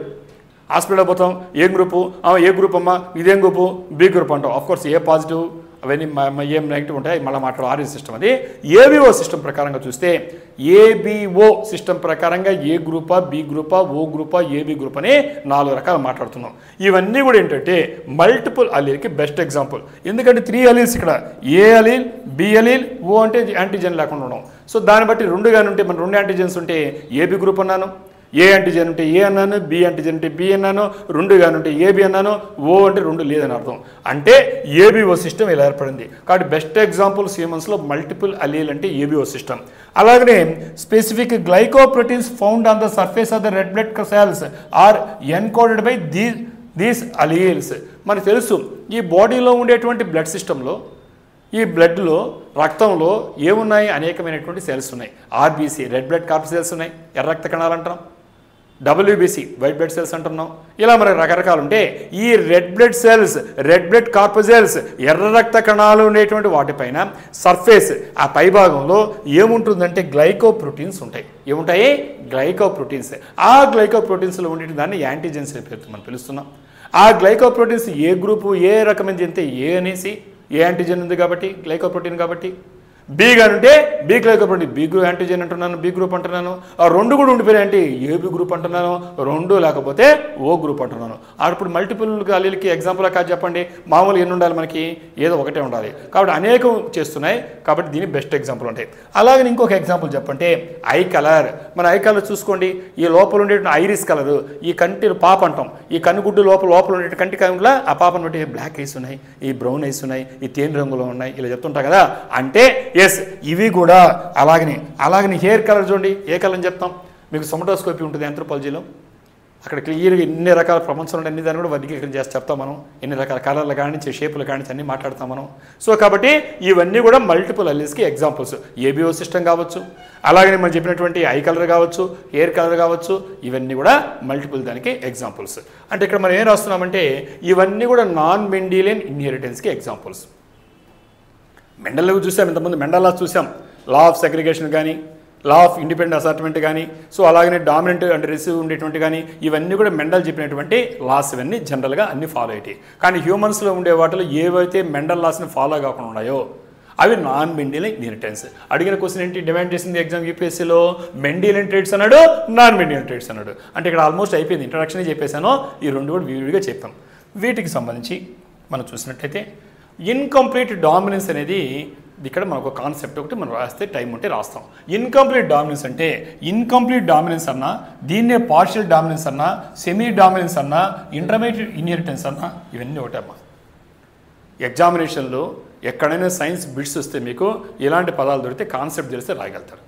హాస్పిటల్ పోతాం, ఏ గ్రూపు, ఏ గ్రూప్ అమ్మా, ఇదేం గ్రూపు, బి గ్రూప్ అంటాం. ఆఫ్కోర్స్ ఏ పాజిటివ్ అవన్నీ ఏం నెగిటివ్ ఉంటాయి, మళ్ళీ మాట్లాడు. ఆర్ఎస్ సిస్టమ్ అది. ఏబిఓ సిస్టమ్ ప్రకారంగా చూస్తే ఏబిఓ సిస్టమ్ ప్రకారంగా ఏ గ్రూపా, బి గ్రూపా, ఓ గ్రూపా, ఏబి గ్రూప్ అని 4 రకాలు మాట్లాడుతున్నాం. ఇవన్నీ కూడా ఏంటంటే మల్టిపుల్ అలీల్కి బెస్ట్ ఎగ్జాంపుల్. ఎందుకంటే 3 అలీల్స్ ఇక్కడ, ఏ అలీల్, బి అలీల్, ఓ అంటే యాంటీజెన్ లేకుండా ఉండడం. సో దాన్ని బట్టి 2 గాని ఉంటే, మన 2 యాంటీజెన్స్ ఉంటే ఏబి గ్రూప్ అన్నాను, ఏ యాంటీజెన్ ఉంటే ఏ అన్నాను, బి యాంటీజెన్ ఉంటే బి అన్నాను, 2 గాని ఉంటే ఏబి అన్నాను, ఓ అంటే 2 లేదని అర్థం. అంటే ఏబిఓ సిస్టమ్ ఇలా ఏర్పడింది. కాబట్టి బెస్ట్ ఎగ్జాంపుల్స్ హ్యూమన్స్లో మల్టిపుల్ అలీల్ అంటే ఏబిఓ సిస్టమ్. అలాగనే specific glycoproteins found on the surface of the red blood cells are encoded by these alleles. మనకు తెలుసు, ఈ బాడీలో ఉండేటువంటి బ్లడ్ సిస్టంలో, ఈ బ్లడ్లో, రక్తంలో ఏమున్నాయి? అనేకమైనటువంటి సెల్స్ ఉన్నాయి. ఆర్బీసీ రెడ్ బ్లడ్ కార్పస్కల్స్ ఉన్నాయి, ఎర్ర రక్త కణాలు అంటాం. WBC వైట్ బ్లడ్ సెల్స్ అంటున్నాం. ఇలా మనకు రకరకాలు ఉంటే ఈ red blood cells, red blood corpuscles, ఎర్ర రక్త కణాలు ఉండేటువంటి వాటిపైన సర్ఫేస్, ఆ పై భాగంలో ఏముంటుందంటే గ్లైకోప్రోటీన్స్ ఉంటాయి. ఏముంటాయి? గ్లైకోప్రోటీన్స్. ఆ గ్లైకోప్రోటీన్స్లో ఉండే దాన్ని యాంటీజెన్స్ పేరుతో మనం పిలుస్తున్నాం. ఆ గ్లైకోప్రోటీన్స్ ఏ గ్రూపు, ఏ రకమైన చెందితే ఏ అనేసి, ఏ యాంటీజెన్ ఉంది కాబట్టి, గ్లైకోప్రోటీన్ కాబట్టి. బి గానుంటే B glycoprotein, B group antigen అంటున్నాను, బి గ్రూప్ అంటున్నాను. ఆ 2 కూడా ఉండిపోయాయంటే ఏబి గ్రూప్ అంటున్నాను, 2 లేకపోతే ఓ గ్రూప్ అంటున్నాను. అప్పుడు మల్టిపుల్ అలీల్కి ఎగ్జాంపుల్ కాదు చెప్పండి. మామూలు ఎన్ని ఉండాలి మనకి? ఏదో ఒకటే ఉండాలి. కాబట్టి అనేకం చేస్తున్నాయి, కాబట్టి దీని బెస్ట్ ఎగ్జాంపుల్ ఉంటాయి. అలాగే ఇంకొక ఎగ్జాంపుల్ చెప్పంటే ఐ కలర్. మన ఐ కలర్ చూసుకోండి, ఈ లోపల ఉండేటువంటి ఐరిస్ కలర్, ఈ కంటి పాప అంటాం, ఈ కన్నుగుడ్డు లోపల ఉండే కంటి కనుక ఆ పాపను బట్టి బ్లాక్ ఐస్ ఉన్నాయి, ఈ బ్రౌన్ ఐస్ ఉన్నాయి, ఈ తేనె రంగులో ఉన్నాయి, ఇలా చెప్తుంటా కదా. అంటే ఎస్, ఇవి కూడా అలాగని హెయిర్ కలర్ చూడండి, ఏ కలర్ అని చెప్తాం? మీకు సొమటోస్కోపీ ఉంటుంది ఆంథ్రోపాలజీలో, అక్కడ క్లియర్గా ఎన్ని రకాల ప్రపంచంలో అన్ని దాన్ని కూడా వర్గీకరణ చేసి చెప్తాం మనం. ఎన్ని రకాల కలర్లు కానించి, షేపులు కానించి అన్నీ మాట్లాడతాం మనం. సో కాబట్టి ఇవన్నీ కూడా మల్టిపుల్ అలీల్స్కి ఎగ్జాంపుల్స్. ఏబిఓ సిస్టమ్ కావచ్చు, అలాగనే మనం చెప్పినటువంటి ఐ కలర్ కావచ్చు, హెయిర్ కలర్ కావచ్చు, ఇవన్నీ కూడా మల్టిపుల్ దానికి ఎగ్జాంపుల్స్. అంటే ఇక్కడ మనం ఏం రాస్తున్నామంటే ఇవన్నీ కూడా నాన్ మెండిలియన్ ఇన్హెరిటెన్స్కి ఎగ్జాంపుల్స్. మెండల్ చూసాం, ఇంతకుముందు మెండల్ లాస్ చూసాం, లా ఆఫ్ సెగ్రిగేషన్ కానీ, లా ఆఫ్ ఇండిపెండెంట్ అసార్ట్మెంట్ కానీ, సో అలాగనే డామినెంట్ అంటే రిసీవ్ ఉండేటువంటి కానీ, ఇవన్నీ కూడా మెండల్ చెప్పినటువంటి లాస్. ఇవన్నీ జనరల్గా అన్ని ఫాలో అయ్యాయి. కానీ హ్యూమన్స్లో ఉండే వాటిలో ఏవైతే మెండల్ లాస్ని ఫాలో కాకుండా ఉన్నాయో అవి నాన్ మెండిలియన్ ఇన్హెరిటెన్స్. అడిగిన క్వశ్చన్ ఏంటి? డిమాండ్ చేసింది ఎగ్జామ్ యూపీఎస్సీలో మెండిలియన్ ట్రేట్స్ అన్నాడు, నాన్ మెండిలియన్ ట్రేట్స్ అన్నాడు. అంటే ఇక్కడ ఆల్మోస్ట్ అయిపోయింది, ఇంట్రడక్షన్ చెప్పేశాను. ఈ 2 కూడా విడిగా చెప్పాం. వీటికి సంబంధించి మనం చూసినట్టయితే ఇన్కంప్లీట్ డామినెన్స్ అనేది ఇక్కడ మనకు కాన్సెప్ట్ ఒకటి మనం రాస్తే టైం ఉంటే రాస్తాం. ఇన్కంప్లీట్ డామినెన్స్ అంటే ఇన్కంప్లీట్ డామినెన్స్ అన్నా, దీన్నే పార్షియల్ డామినెన్స్ అన్నా, సెమీ డామినెన్స్ అన్నా, ఇంటర్మీడియట్ ఇన్హెరిటెన్స్ అన్నా, ఇవన్నీ ఒకటమ్మా. ఎగ్జామినేషన్లో ఎక్కడైనా సైన్స్ బిట్స్ వస్తే మీకు ఇలాంటి పదాలు దొరికితే కాన్సెప్ట్ తెలిస్తే రాయగలుగుతారు.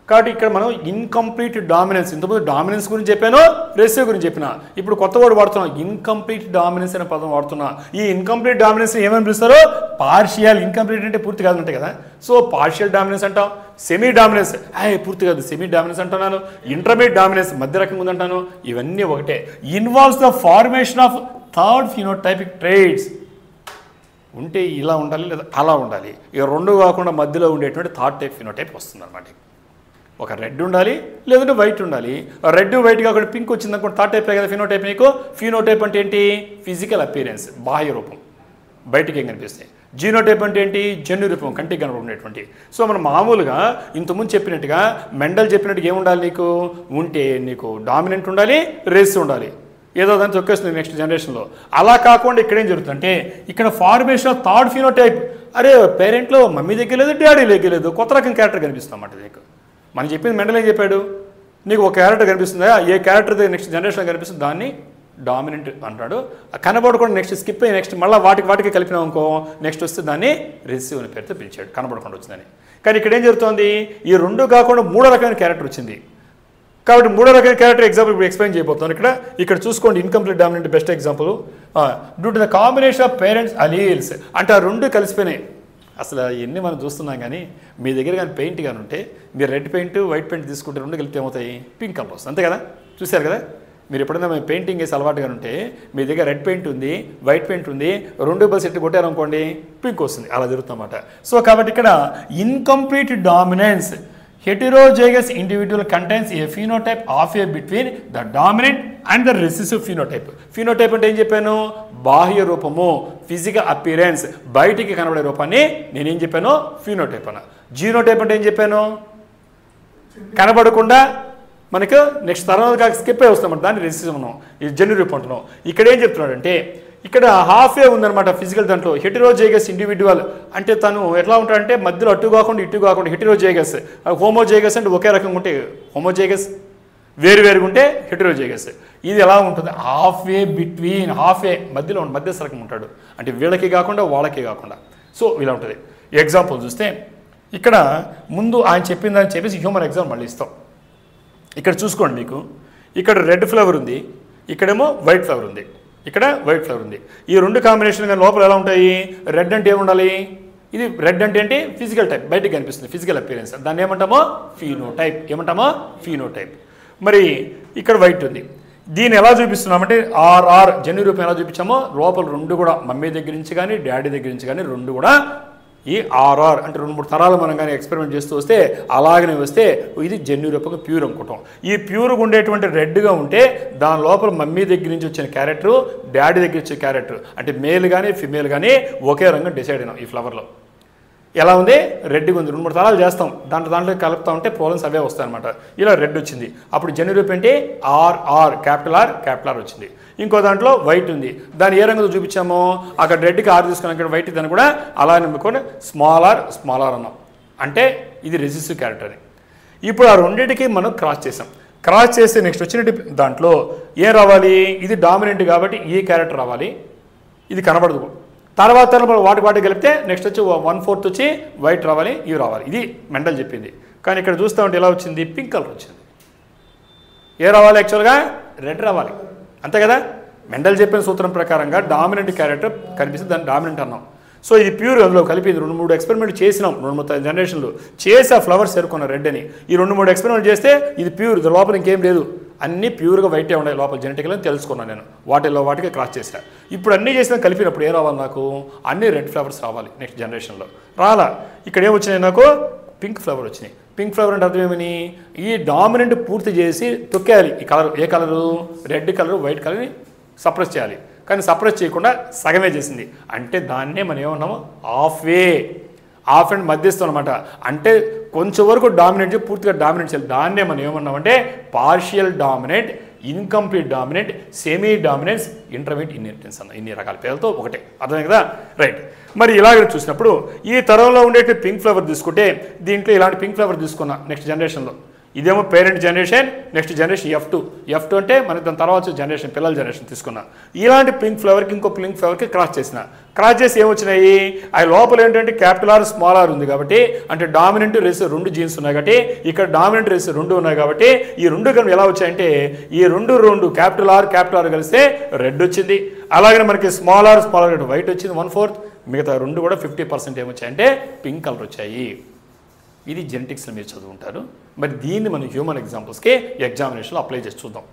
కాబట్టి ఇక్కడ మనం ఇన్కంప్లీట్ డామినెన్స్, ఇంతకుముందు డామినెన్స్ గురించి చెప్పాను, రెసివ్ గురించి చెప్పిన, ఇప్పుడు కొత్త వర్డ్ వాడుతున్నాం, ఇన్కంప్లీట్ డామినెన్స్ అనే పదం వాడుతున్నా. ఈ ఇన్కంప్లీట్ డామినెన్స్ ఏమని పిలుస్తారు? పార్షియల్. ఇన్కంప్లీట్ అంటే పూర్తి కాదు ఉంటాయి కదా, సో పార్షియల్ డామినెన్స్ అంటాం. సెమీ డామినెన్స్ పూర్తి కాదు, సెమీ డామినెన్స్ అంటున్నాను. ఇంటర్మీడియట్ డామినెన్స్ మధ్య రకంగా ఉందంటాను. ఇవన్నీ ఒకటే. Involves the formation of third phenotypic traits. ఉంటే ఇలా ఉండాలి లేదా అలా ఉండాలి. ఇక రెండు కాకుండా మధ్యలో ఉండేటువంటి థర్డ్ టైప్ ఫినోటైప్ వస్తుంది అనమాట. ఒక రెడ్ ఉండాలి లేదంటే వైట్ ఉండాలి. రెడ్ వైట్ కాకుండా పింక్ వచ్చింది అనుకోండి థర్డ్ టైప్ కదా ఫినోటైప్. నీకు ఫినోటైప్ అంటే ఏంటి? ఫిజికల్ అపీరెన్స్, బాహ్య రూపం, బయటికి ఏం కనిపిస్తాయి. జీనోటైప్ అంటే ఏంటి? జన్యు రూపం, కంటికి కనబడేటువంటి. సో మనం మామూలుగా ఇంతకుముందు చెప్పినట్టుగా మెండల్ చెప్పినట్టుగా ఏముండాలి నీకు? ఉంటే నీకు డామినెంట్ ఉండాలి, రేస్ ఉండాలి, ఏదో దాన్ని తొక్కేస్తుంది నెక్స్ట్ జనరేషన్లో. అలా కాకుండా ఇక్కడేం జరుగుతుందంటే ఇక్కడ ఫార్మేషన్ ఆఫ్ థర్డ్ ఫినోటైప్. అరే పేరెంట్లో మమ్మీ దగ్గర లేదు, డాడీ దగ్గర లేదు, కొత్త రకం క్యారెక్టర్ కనిపిస్తుంది అన్నమాట నీకు. మనం చెప్పింది మెండల్ ఏం చెప్పాడు? నీకు ఒక క్యారెక్టర్ కనిపిస్తుందా, ఏ క్యారెక్టర్ నెక్స్ట్ జనరేషన్లో కనిపిస్తుంది దాన్ని డామినెంట్ అంటాడు. కనబడకుండా నెక్స్ట్ స్కిప్ అయ్యి నెక్స్ట్ మళ్ళీ వాటికి కలిపినాం అనుకో, నెక్స్ట్ వస్తే దాన్ని రిసీవ్ అనే పేరుతో పిలిచాడు, కనబడకుండా వచ్చిందని. కానీ ఇక్కడ ఏం జరుగుతుంది? ఈ రెండు కాకుండా మూడో రకమైన క్యారెక్టర్ వచ్చింది. కాబట్టి మూడో రకమైన క్యారెక్టర్ ఎగ్జాంపుల్ ఇప్పుడు ఎక్స్ప్లెయిన్ చేయబోతున్నాను. ఇక్కడ చూసుకోండి, incomplete dominant best example. Due to the combination of parents alleles అంటే ఆ రెండు కలిసిపోయినాయి. అసలు ఎన్ని మనం చూస్తున్నాం కానీ మీ దగ్గర కానీ పెయింట్ కానీ ఉంటే మీరు రెడ్ పెయింట్ వైట్ పెయింట్ తీసుకుంటే రెండు కలిపితే ఏమవుతాయి? పింక్ కలర్ వస్తుంది, అంతే కదా? చూశారు కదా? మీరు ఎప్పుడైనా మేము పెయింటింగ్ వేసి అలవాటుగా ఉంటే మీ దగ్గర రెడ్ పెయింట్ ఉంది, వైట్ పెయింట్ ఉంది, రెండు బస్ ఎట్టి కొట్టారనుకోండి పింక్ వస్తుంది. అలా జరుగుతుందన్నమాట. సో కాబట్టి ఇక్కడ incomplete dominance heterozygous individual contains a phenotype of a between the dominant and the recessive phenotype. Phenotype అంటే ఏం చెప్పాను? బాహ్య రూపము, ఫిజికల్ అపిరెన్స్, బయటికి కనబడే రూపాన్ని నేనేం చెప్పాను? ఫినోటైప్ అన్న. జీనోటైప్ అంటే ఏం చెప్పాను? కనబడకుండా మనకు నెక్స్ట్ తర్వాత స్కిప్ అయి వస్తాం, దాన్ని రెసిసివ్ అన్నాం, ఇది జన్యు రూపం అంటున్నాం. ఇక్కడ ఏం చెప్తున్నాడు అంటే ఇక్కడ హాఫ్ ఏ ఉందన్నమాట ఫిజికల్ దాంట్లో. హెటెరోజైగస్ ఇండివిడ్యువల్ అంటే తను ఎట్లా ఉంటాడంటే మధ్యలో అటు కాకుండా ఇటు కాకుండా హెటెరోజైగస్. హోమోజైగస్ అంటే ఒకే రకంగా ఉంటే హోమోజైగస్, వేరువేరుగా ఉంటే హెటెరోజైగస్. ఇది ఎలా ఉంటుంది? హాఫ్ ఏ బిట్వీన్, హాఫ్ ఏ మధ్యలో మధ్యస్థరకం ఉంటాడు, అంటే వీళ్ళకి కాకుండా వాళ్ళకి కాకుండా. సో ఇలా ఉంటుంది. ఎగ్జాంపుల్ చూస్తే ఇక్కడ ముందు ఆయన చెప్పిందని చెప్పేసి హ్యూమన్ ఎగ్జాంపుల్ మళ్ళీ ఇస్తాం. ఇక్కడ చూసుకోండి, మీకు ఇక్కడ రెడ్ ఫ్లవర్ ఉంది, ఇక్కడేమో వైట్ ఫ్లవర్ ఉంది, ఇక్కడ వైట్ ఫ్లవర్ ఉంది. ఈ రెండు కాంబినేషన్ కానీ లోపల ఎలా ఉంటాయి? రెడ్ అంటే ఏముండాలి? ఇది రెడ్ అంటే ఏంటి? ఫిజికల్ టైప్, బయటకు కనిపిస్తుంది, ఫిజికల్ అపియరెన్స్. దాన్ని ఏమంటామో? ఫీనోటైప్. ఏమంటామో? ఫీనోటైప్. మరి ఇక్కడ వైట్ ఉంది, దీన్ని ఎలా చూపిస్తున్నామంటే ఆర్ఆర్ జన్యు రూపం ఎలా చూపించామో లోపల రెండు కూడా మమ్మీ దగ్గర నుంచి కానీ డాడీ దగ్గర నుంచి కానీ రెండు కూడా ఈ ఆర్ఆర్ అంటే 2-3 తరాలు మనం కానీ ఎక్స్పెరిమెంట్ చేస్తూ వస్తే అలాగనే వస్తే ఇది జన్యు రూపంగా ప్యూర్ అనుకుంటాం. ఈ ప్యూర్గా ఉండేటువంటి రెడ్గా ఉంటే దాని లోపల మమ్మీ దగ్గర నుంచి వచ్చిన క్యారెక్టరు, డాడీ దగ్గర వచ్చే క్యారెక్టర్ అంటే మేల్ కానీ ఫిమేల్ కానీ ఒకే రంగం డిసైడ్ అయినాం. ఈ ఫ్లవర్లో ఎలా ఉంది? రెడ్గా ఉంది. 2-3 తరాలు చేస్తాం, దాంట్లో కలుపుతా ఉంటే ప్రాబ్లమ్స్ అవే వస్తాయి అనమాట. ఇలా రెడ్ వచ్చింది, అప్పుడు జన్యు రూపం ఏంటి? ఆర్ఆర్, క్యాపిటల్ ఆర్ వచ్చింది. ఇంకో దాంట్లో వైట్ ఉంది, దాన్ని ఏ రంగుతో చూపించామో అక్కడ రెడ్కి ఆర్ తీసుకున్నాం, ఇక్కడ వైట్ దాన్ని కూడా అలా నమ్ముకొని స్మాల్ ఆర్ అన్నాం, అంటే ఇది రెసిసివ్ క్యారెక్టర్ అని. ఇప్పుడు ఆ రెండింటికి మనం క్రాస్ చేసాం. క్రాస్ చేస్తే నెక్స్ట్ వచ్చిన దాంట్లో ఏం రావాలి? ఇది డామినెంట్ కాబట్టి ఈ క్యారెక్టర్ రావాలి, ఇది కనబడదు. తర్వాత వాటి కలిపితే నెక్స్ట్ వచ్చి 1/4 వచ్చి వైట్ రావాలి, ఇవి రావాలి. ఇది మెండల్ చెప్పింది. కానీ ఇక్కడ చూస్తూ ఉంటే ఎలా వచ్చింది? పింక్ కలర్ వచ్చింది. ఏ రావాలి? యాక్చువల్గా రెడ్ రావాలి, అంతే కదా? మెండల్ చెప్పిన సూత్రం ప్రకారంగా డామినెంట్ క్యారెక్టర్ కనిపిస్తుంది, దాన్ని డామినెంట్ అన్నాం. సో ఇది ప్యూర్ అందులో కలిపింది. 2-3 ఎక్స్పెరిమెంట్ చేసినాం, 2-3 జనరేషన్లు చేసి ఆ ఫ్లవర్స్ ఎరుకున్న రెడ్ అని. ఈ 2-3 ఎక్స్పెరిమెంట్ చేస్తే ఇది ప్యూర్, లోపల ఇంకేం లేదు, అన్నీ ప్యూర్గా వైటే ఉన్నాయి లోపల జెనెటికల్ అని తెలుసుకున్నాను నేను. వాటికి క్రాస్ చేసా. ఇప్పుడు అన్నీ చేసిన కలిపినప్పుడు ఏం రావాలి? నాకు అన్ని రెడ్ ఫ్లవర్స్ రావాలి నెక్స్ట్ జనరేషన్లో. రాలా. ఇక్కడ ఏమొచ్చినాయి? నాకు పింక్ ఫ్లవర్ వచ్చినాయి. పింక్ ఫ్లవర్ అంటే అర్థం ఏమని? ఈ డామినెంట్ పూర్తి చేసి తొక్కేయాలి. ఈ కలర్ ఏ కలరు? రెడ్ కలర్, వైట్ కలర్ని సప్రెస్ చేయాలి. కానీ సప్రెస్ చేయకుండా సగమే చేసింది, అంటే దాన్నే మనం ఏమన్నాము? హాఫ్ అండ్ మధ్యస్థం అనమాట. అంటే కొంచెం వరకు డామినేట్ పూర్తిగా డామినేట్ చేయాలి. దాన్నే మనం ఏమన్నామంటే partial dominate, incomplete dominate, semi dominance, intermediate inheritance అన్న ఇన్ని రకాల పేర్లతో ఒకటే. అర్థమే కదా? రైట్. మరి ఇలాగ చూసినప్పుడు ఈ తరంలో ఉండేటి పింక్ ఫ్లవర్ తీసుకుంటే దీంట్లో ఇలాంటి పింక్ ఫ్లవర్ తీసుకున్నా నెక్స్ట్ జనరేషన్లో. ఇదేమో parent generation, next generation F2 అంటే మనకి దాని తర్వాత జనరేషన్ పిల్లల జనరేషన్ తీసుకున్నా. ఇలాంటి పింక్ ఫ్లవర్కి ఇంకో పింక్ ఫ్లవర్కి క్రాస్ చేసి ఏమొచ్చినాయి? అవి లోపల ఏంటంటే క్యాపిటల్ ఆర్ స్మాల్ ఆర్ ఉంది కాబట్టి, అంటే డామినెంట్ రెస్ 2 జీన్స్ ఉన్నాయి కాబట్టి, ఇక్కడ డామినెంట్ రెస్ 2 ఉన్నాయి కాబట్టి ఈ 2 కలిపి ఎలా వచ్చాయంటే ఈ రెండు క్యాపిటల్ ఆర్ కలిస్తే రెడ్ వచ్చింది. అలాగే మనకి స్మాల్ ఆర్ వైట్ వచ్చింది 1/4. మిగతా 2 కూడా 50% ఏమొచ్చాయంటే పింక్ కలర్ వచ్చాయి. ఇది జెనెటిక్స్లో మీరు చదువుకుంటారు. మరి దీన్ని మనం హ్యూమన్ ఎగ్జాంపుల్స్కి ఎగ్జామినేషన్లో అప్లై చేసి చూద్దాం.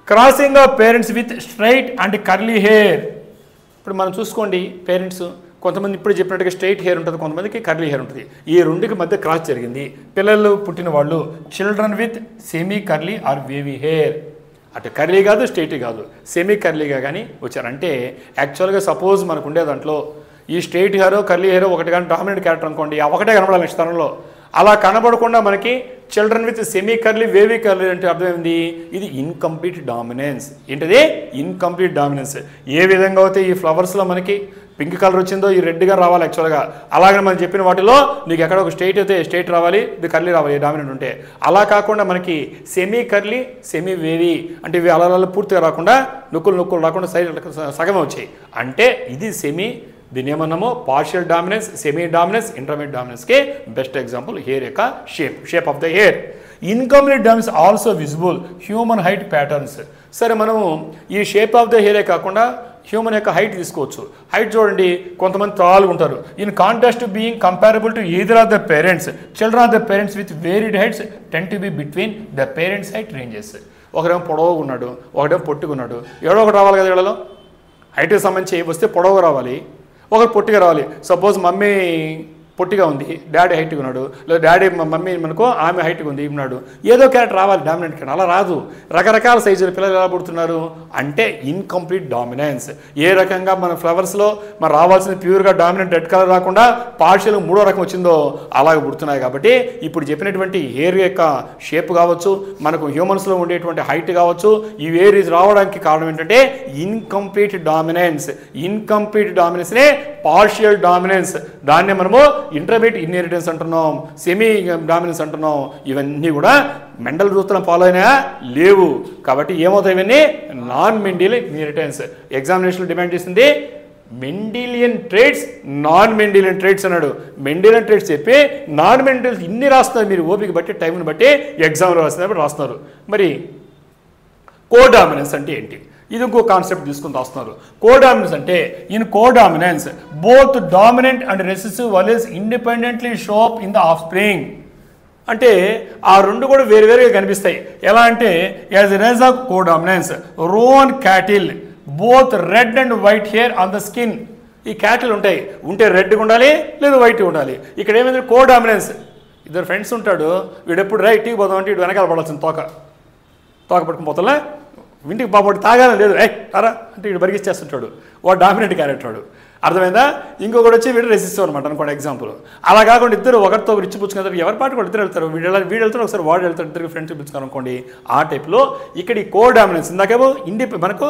Crossing of parents with straight and curly hair. ఇప్పుడు మనం చూసుకోండి, పేరెంట్స్ కొంతమంది ఇప్పుడు చెప్పినట్టుగా స్ట్రైట్ హెయిర్ ఉంటుంది, కొంతమందికి కర్లీ హెయిర్ ఉంటుంది. ఈ రెండుకి మధ్య క్రాస్ జరిగింది. పిల్లలు పుట్టిన వాళ్ళు children with semi curly or wavy hair, అటు కర్లీ కాదు స్ట్రైట్ కాదు, సెమీ కర్లీగా కానీ వచ్చారంటే యాక్చువల్గా సపోజ్ మనకు ఉండే దాంట్లో ఈ స్ట్రైట్ హెయిర్ కర్లీ హెయిర్ ఒకటి కానీ డామినెంట్ క్యారెక్టర్ అనుకోండి, ఆ ఒకటే కనబడాలి నెక్స్ట్ తరంలో. అలా కనబడకుండా మనకి children with semi curly wavy curly అంటే అర్థమైంది, ఇది ఇన్కంప్లీట్ డామినెన్స్. ఏంటిది? Incomplete dominance. ఏ విధంగా అయితే ఈ ఫ్లవర్స్లో మనకి పింక్ కలర్ వచ్చిందో ఈ రెడ్గా రావాలి యాక్చువల్గా, అలాగే మనం చెప్పిన వాటిలో నీకు ఎక్కడ ఒక స్ట్రైట్ అయితే స్ట్రైట్ రావాలి, ఇది కర్లీ రావాలి డామినెంట్ ఉంటే. అలా కాకుండా మనకి సెమీ కర్లీ సెమీ వేవీ అంటే ఇవి అలా పూర్తిగా రాకుండా నొక్కులు రాకుండా సగమే వచ్చాయి అంటే ఇది సెమీ, దీని ఏమన్నామో partial dominance, semi dominance, intermediate డామినెన్స్కి బెస్ట్ ఎగ్జాంపుల్ హెయిర్ యొక్క shape of the hair. Incomplete dominance also visible human height patterns. సరే మనము ఈ షేప్ ఆఫ్ ద హెయిరే కాకుండా హ్యూమన్ యొక్క హైట్ తీసుకోవచ్చు. హైట్ చూడండి, కొంతమంది తాళ్ళుగా ఉంటారు. In contrast being comparable to either of the parents, children of the parents with varied heights ten to be between the parents height ranges. ఒకరేమో పొడవుగా ఉన్నాడు, ఒకటేమో పొట్టుగా ఉన్నాడు, ఎవడో ఒకటి రావాలి కదా వీళ్ళలో. హైట్కి సంబంధించి వస్తే పొడవుగా రావాలి, ఒకరు పొట్టిగా రావాలి. సపోజ్ మమ్మీ పొట్టిగా ఉంది, డాడీ హైట్గా ఉన్నాడు, లేదా డాడీ మమ్మీ మనకు ఆమె హైట్గా ఉంది ఉన్నాడు, ఏదో క్యారెక్టర్ రావాలి డామినెంట్ క్యారెక్టర్. అలా రాదు. రకరకాల సైజుల పిల్లలు ఎలా పుడుతున్నారు అంటే ఇన్కంప్లీట్ డామినెన్స్. ఏ రకంగా మన ఫ్లవర్స్లో మనం రావాల్సిన ప్యూర్గా డామినెంట్ రెడ్ కలర్ రాకుండా పార్షియల్ మూడో రకం వచ్చిందో అలాగే పుడుతున్నాయి. కాబట్టి ఇప్పుడు చెప్పినటువంటి హెయిర్ యొక్క షేప్ కావచ్చు, మనకు హ్యూమన్స్లో ఉండేటువంటి హైట్ కావచ్చు, ఈ వేరీస్ రావడానికి కారణం ఏంటంటే ఇన్కంప్లీట్ డామినెన్స్. ఇన్కంప్లీట్ డామినెన్స్నే పార్షియల్ డామినెన్స్, దాన్ని మనము ఇంటర్మీడియట్ ఇన్హెరిటెన్స్ అంటున్నాం, సెమీ డామినెన్స్ అంటున్నాం. ఇవన్నీ కూడా మెండల్ రూల్స్లో ఫాలో అయినా లేవు. కాబట్టి ఏమవుతాయి ఇవన్నీ? Non Mendelian inheritance. ఎగ్జామినేషన్లో డిమాండ్ చేసింది Mendelian traits, non Mendelian traits అన్నాడు. మెండిలియన్ ట్రేట్స్ చెప్పి నాన్ మెండిలియన్ ఇన్ని రాస్తున్నారు మీరు ఓపిక బట్టి టైంని బట్టి ఎగ్జామ్లో రాస్తున్నారు. మరి కోడామినెన్స్ అంటే ఏంటి? ఇది ఇంకో కాన్సెప్ట్ తీసుకుని రాస్తున్నారు. కోడామినెన్స్ అంటే in codominance both dominant and recessive values independently show up in the offspring. అంటే ఆ రెండు కూడా వేరువేరుగా కనిపిస్తాయి. ఎలా అంటే as a result of codominance roan cattle both red and white hair on the skin. ఈ క్యాటిల్ ఉంటే రెడ్గా ఉండాలి, లేదా వైట్గా ఉండాలి. ఇక్కడ ఏమైంది? కోడామినెన్స్. ఇద్దరు ఫ్రెండ్స్ ఉంటాడు, వీడు ఎప్పుడు రైట్కి పోదాం అంటే వీడు వెనకాల పడాల్సింది, తోక పట్టుకుని పోతలే ఇంటికి పాపడి తాగాలని లేదు, తారా అంటే వీడు బరిగిచ్చేస్తుంటాడు, వాడు డామినెంట్ క్యారెక్టర్ వాడు. అర్థమైందా? ఇంకొకటి వచ్చి వీడు రెసిస్టివ్ అనమాట అనుకోండి ఎగ్జాంపుల్. అలా కాకుండా ఇద్దరు ఒకరితో ఒకరు ఇచ్చిపుచ్చుకుంటారు, ఎవరి పాటు కూడా ఇద్దరు వెళ్తారు, వీడు వెళ్తారు, ఒకసారి వాడు వెళ్తారు, ఇద్దరికి ఫ్రెండ్స్ పిలుచుకున్నారు అనుకోండి. ఆ టైప్లో ఇక్కడ ఈ కో డామినెన్స్. ఇందాకేమో మనకు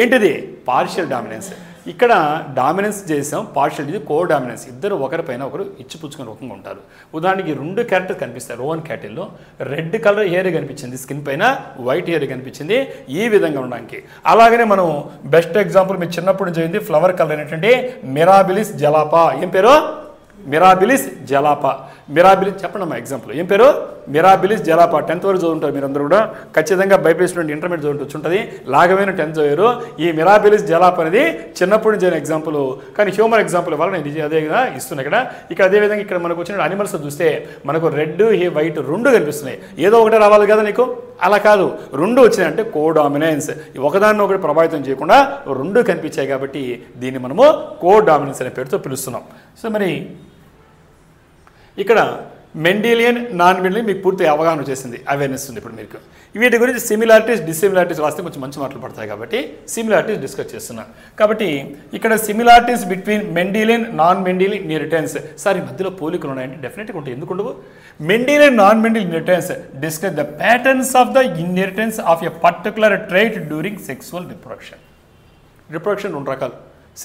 ఏంటిది? Partial dominance. ఇక్కడ డామినెన్స్ చేసాం, పార్షియల్, ఇది కో డామినెన్స్. ఇద్దరు ఒకరిపైన ఒకరు ఇచ్చిపుచ్చుకునే రకంగా ఉంటారు. ఉదాహరణకి రెండు క్యారెక్టర్ కనిపిస్తాయి. రోవన్ క్యాటిల్లో రెడ్ కలర్ హెయిర్ కనిపించింది, స్కిన్ పైన వైట్ హెయిర్ కనిపించింది, ఈ విధంగా ఉండడానికి. అలాగనే మనం బెస్ట్ ఎగ్జాంపుల్ మీరు చిన్నప్పుడు నుంచి అయింది ఫ్లవర్ కలర్ ఏంటంటే మిరాబిలిస్ జలాపా. ఏం పేరు? మిరాబిలిస్ జలాపా. మిరాబిలిస్ చెప్పండి అమ్మా ఎగ్జాంపుల్. ఏం పేరు? మిరాబిలిస్ జలాపా. 10th వరకు చదువుంటారు మీరందరూ కూడా, ఖచ్చితంగా బైపీఎస్ నుండి ఇంటర్మీడియట్ చదువుతూ ఉంటుంది, లాగమైన 10th చదివారు. ఈ మిరాబిలిస్ జలాపా అనేది చిన్నప్పుడు నుంచి అయిన ఎగ్జాంపుల్, కానీ హ్యూమన్ ఎగ్జాంపుల్ వల్ల నేను అదే ఇస్తున్నాను ఇక్కడ. అదేవిధంగా ఇక్కడ మనకు వచ్చిన అనిమల్స్ చూస్తే మనకు రెడ్ వైట్ రెండు కనిపిస్తున్నాయి. ఏదో ఒకటే రావాలి కదా నీకు, అలా కాదు, రెండు వచ్చినాయి అంటే కోడామినెన్స్. ఒకదాన్ని ఒకటి ప్రభావితం చేయకుండా రెండు కనిపించాయి కాబట్టి దీన్ని మనము కోడామినెన్స్ అనే పేరుతో పిలుస్తున్నాం. సో మరి ఇక్కడ మెండిలియన్ నాన్ మెండిలియన్ మీకు పూర్తి అవగాహన వచ్చేసింది, అవేర్నెస్ ఉంది ఇప్పుడు మీకు. వీటి గురించి సిమిలారిటీస్ డిసిమిలారిటీస్ రాస్తే కొంచెం మంచి మాటలు పడతాయి కాబట్టి సిమిలారిటీస్ డిస్కస్ చేస్తున్నాను. కాబట్టి ఇక్కడ similarities between Mendelian non Mendelian inheritance. Sir ఈ మధ్యలో పోలికలు ఉన్నాయంటే డెఫినెట్గా ఉంటాయి, ఎందుకు ఉండవు? Mendelian non Mendelian inheritance discuss the patterns of the inheritance of a particular trait during sexual reproduction. Reproduction రెండు రకాలు,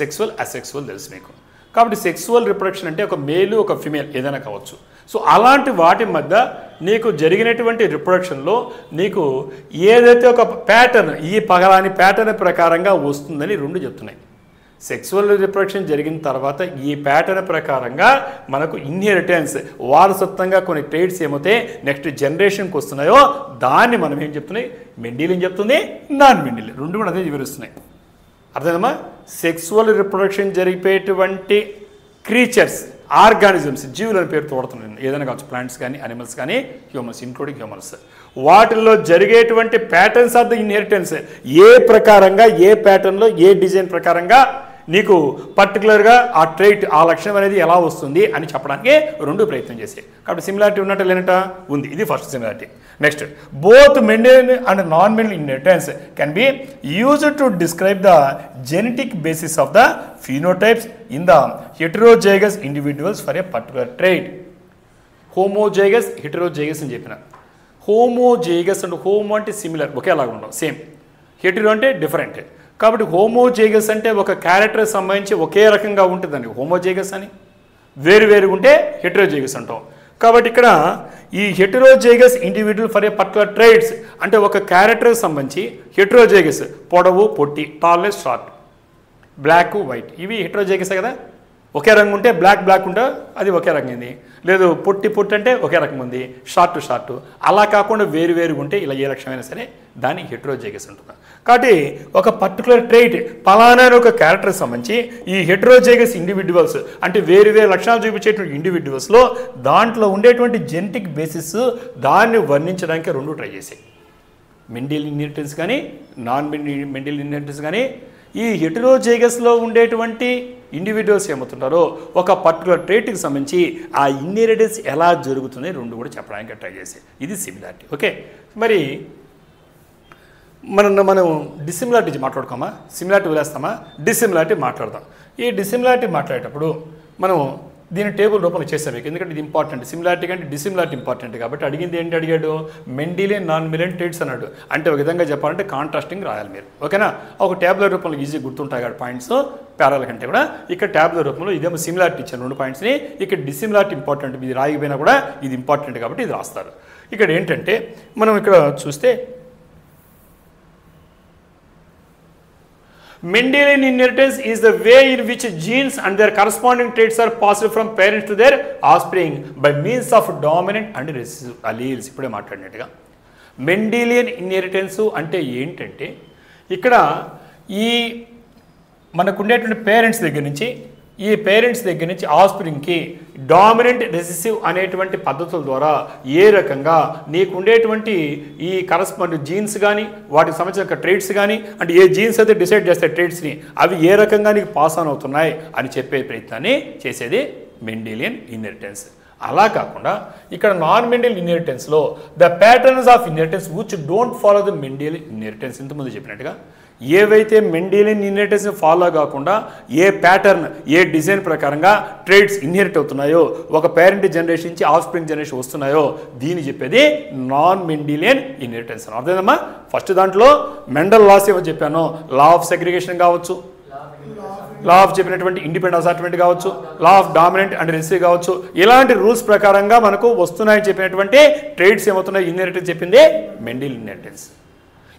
సెక్సువల్ అసెక్సువల్ తెలుసు మీకు. కాబట్టి సెక్సువల్ రిప్రొడక్షన్ అంటే ఒక మేలు ఒక ఫిమేల్ ఏదైనా కావచ్చు. సో అలాంటి వాటి మధ్య నీకు జరిగినటువంటి రిప్రొడక్షన్లో నీకు ఏదైతే ఒక ప్యాటర్న్, ఈ పగలాని ప్యాటర్న్ ప్రకారంగా వస్తుందని రెండు చెప్తున్నాయి. సెక్సువల్ రిప్రొడక్షన్ జరిగిన తర్వాత ఈ ప్యాటర్న్ ప్రకారంగా మనకు ఇన్హెరిటెన్స్, వారసత్వంగా కొన్ని ట్రేట్స్ ఏమైతే నెక్స్ట్ జనరేషన్కి వస్తున్నాయో దాన్ని మనం ఏం చెప్తున్నాయి? మెండిలియన్ చెప్తుంది, నాన్ మెండిలియన్ రెండు కూడా అదే వివరిస్తున్నాయి. అర్థమా? సెక్సువల్ రిప్రొడక్షన్ జరిపేటువంటి క్రీచర్స్, ఆర్గానిజమ్స్, జీవులని పేరుతో వాడుతున్నాను, ఏదైనా కావచ్చు, ప్లాంట్స్ కానీ అనిమల్స్ కానీ హ్యూమన్స్ ఇంక్లూడింగ్ హ్యూమన్స్. వాటిల్లో జరిగేటువంటి ప్యాటర్న్స్ ఆఫ్ ద ఇన్హెరిటెన్స్ ఏ ప్రకారంగా, ఏ ప్యాటర్న్లో, ఏ డిజైన్ ప్రకారంగా నీకు పర్టికులర్గా ఆ ట్రైట్ ఆ లక్షణం అనేది ఎలా వస్తుంది అని చెప్పడానికి రెండు ప్రయత్నం చేసాయి. కాబట్టి సిమిలారిటీ ఉన్నట్టు లేనట ఉంది. ఇది first similarity. Next, both Mendelian and non Mendelian inheritance can be used to describe the genetic basis of the phenotypes in the heterozygous individuals for a particular trait. Homozygous heterozygous అని చెప్పిన. హోమోజైగస్ అంటే హోమో అంటే సిమిలర్ ఒకేలాగా ఉండవు, సేమ్. హెటరో అంటే డిఫరెంట్. కాబట్టి హోమోజైగస్ అంటే ఒక క్యారెక్టర్ సంబంధించి ఒకే రకంగా ఉంటుందండి హోమోజైగస్ అని. వేరువేరుగా ఉంటే హెటరోజైగస్ అంటాం. కాబట్టి ఇక్కడ ఈ హెటరోజైగస్ ఇండివిజువల్ ఫర్ ఏ పర్టికులర్ ట్రైట్స్ అంటే ఒక క్యారెక్టర్కి సంబంధించి హెటరోజైగస్, పొడవు పొట్టి, టాల్లెస్ షార్ట్, బ్లాక్ వైట్, ఇవి హెటరోజైగస్ కదా. ఒకే రంగు ఉంటే బ్లాక్ ఉంటే అది ఒకే రకం ఉంది. లేదు పొట్టి అంటే ఒకే రకం ఉంది, షార్ట్ అలా కాకుండా వేరువేరుగా ఉంటే ఇలా ఏ లక్షణమైనా సరే దాన్ని హెటరోజైగస్ అంటున్నారు. కాబట్టి ఒక పర్టికులర్ ట్రైట్ పలానా ఒక క్యారెక్టర్కి సంబంధించి ఈ హెటరోజైగస్ ఇండివిజువల్స్ అంటే వేరు లక్షణాలు చూపించేటువంటి ఇండివిజువల్స్లో దాంట్లో ఉండేటువంటి జెనెటిక్ బేసిస్ దాన్ని వర్ణించడానికి రెండు ట్రై చేసాయి. మెండెలియన్ ఇన్హెరిటెన్స్ కానీ నాన్ మెండెలియన్ ఇన్హెరిటెన్స్ కానీ ఈ హెటరోజైగస్లో ఉండేటువంటి ఇండివిజువల్స్ ఏమవుతుంటారో ఒక పర్టికులర్ ట్రైట్కి సంబంధించి ఆ ఇన్హెరిటెన్స్ ఎలా జరుగుతుంది రెండు కూడా చెప్పడానికి ట్రై చేసాయి. ఇది సిమిలారిటీ. ఓకే, మరి మనం డిసిమిలారిటీ మాట్లాడుకోమా, సిమిలారిటీ వదిలేస్తామా, డిసిమిలారిటీ మాట్లాడదాం. ఈ డిసిమిలారిటీ మాట్లాడేటప్పుడు మనం దీని టేబుల్ రూపంలో చేసాం మీకు, ఎందుకంటే ఇది ఇంపార్టెంట్. సిమిలారిటీ కంటే డిసిమిలారిటీ ఇంపార్టెంట్ కాబట్టి అడిగింది ఏంటి అడిగాడు, మెండెలియన్ నాన్ మెండెలియన్ ట్రైట్స్ అన్నాడు. అంటే ఒక విధంగా చెప్పాలంటే కాంట్రాస్టింగ్ రాయాలి మీరు. ఓకేనా, ఒక ట్యాబ్లెట్ రూపంలో ఈజీ గుర్తుంటాయి కదా పాయింట్స్ ప్యారల్ కంటే కూడా. ఇక్కడ ట్యాబ్లెట్ రూపంలో ఇదేమో సిమిలారిటీ ఇచ్చాను రెండు పాయింట్స్ని, ఇక్కడ డిసిమిలారిటీ ఇంపార్టెంట్. ఇది రాయకపోయినా కూడా ఇది ఇంపార్టెంట్ కాబట్టి ఇది రాస్తారు. ఇక్కడ ఏంటంటే మనం ఇక్కడ చూస్తే Mendelian inheritance is the way in which genes and their corresponding traits are passed from parents to their offspring by means of dominant and recessive alleles. ఇప్పుడే మాట్లాడినట్టుగా మెండెలియన్ ఇన్హెరిటెన్స్ అంటే ఏంటంటే ఇక్కడ ఈ మనకు ఉండేటువంటి పేరెంట్స్ దగ్గర నుంచి ఆస్ప్రింగ్కి డామినెంట్ రెసెసివ్ అనేటువంటి పద్ధతుల ద్వారా ఏ రకంగా నీకు ఉండేటువంటి ఈ కరస్పాండ్ జీన్స్ కానీ వాటికి సంబంధించిన ట్రైట్స్ కానీ అంటే ఏ జీన్స్ అయితే డిసైడ్ చేస్తాయి ట్రైట్స్ని అవి ఏ రకంగా నీకు పాస్ ఆన్ అవుతున్నాయి అని చెప్పే ప్రయత్నాన్ని చేసేది మెండెలియన్ ఇన్హెరిటెన్స్. అలా కాకుండా ఇక్కడ నాన్ మెండెలియన్ ఇన్హెరిటెన్స్లో the patterns of inheritance which don't follow the Mendelian inheritance ఇంతకుముందు చెప్పినట్టుగా ఏవైతే మెండెలియన్ ఇన్హెరిటెన్స్ని ఫాలో కాకుండా ఏ ప్యాటర్న్ ఏ డిజైన్ ప్రకారంగా ట్రైట్స్ ఇన్హెరిట్ అవుతున్నాయో ఒక పేరెంట్ జనరేషన్ నుంచి ఆఫ్ స్ప్రింగ్ జనరేషన్ వస్తున్నాయో దీన్ని చెప్పేది నాన్ మెండెలియన్ ఇన్హెరిటెన్స్. అర్థమైందమ్మా? ఫస్ట్ దాంట్లో మెండల్ లాస్ ఏమో చెప్పాను, లా ఆఫ్ సెగ్రిగేషన్ కావచ్చు, లా ఆఫ్ చెప్పినటువంటి ఇండిపెండెంట్ అసార్ట్మెంట్ కావచ్చు, law of dominant and recessive కావచ్చు, ఇలాంటి రూల్స్ ప్రకారంగా మనకు వస్తున్నాయని చెప్పినటువంటి ట్రైట్స్ ఏమవుతున్నాయి ఇన్హెరిటెన్స్ చెప్పింది Mendelian inheritance.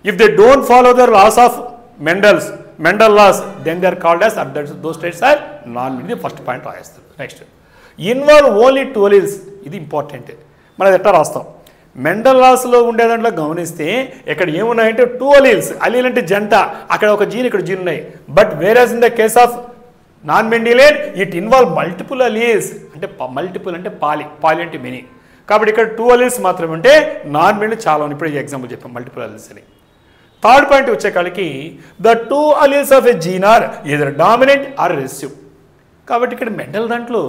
If they don't follow the laws of Mendel laws, then they are called as those traits are non-మెండెలియన్. ఫస్ట్ పాయింట్ రాయిస్తారు. Next, involve only 2 alleles. ఇది ఇంపార్టెంట్. మనం ఎట్లా రాస్తాం, మెండల్ లాస్లో ఉండే దాంట్లో గమనిస్తే ఇక్కడ ఏమున్నాయంటే 2 alleles. అలీల్ అంటే జంట, అక్కడ ఒక జీన్ ఇక్కడ జీన్ ఉన్నాయి. But whereas in the case of non Mendelian it involve multiple alleles. అంటే మల్టిపుల్ అంటే పాలి అంటే మెనీ. కాబట్టి ఇక్కడ 2 alleles మాత్రమే ఉంటే నాన్ మెండెలియన్ చాలా ఉన్నాయి. ఇప్పుడు ఎగ్జాంపుల్ చెప్పాం మల్టిపుల్ alleles అని. థర్డ్ పాయింట్ వచ్చేకాడికి the 2 alleles of a gene are either dominant or recessive. కాబట్టి ఇక్కడ మెండల్ దాంట్లో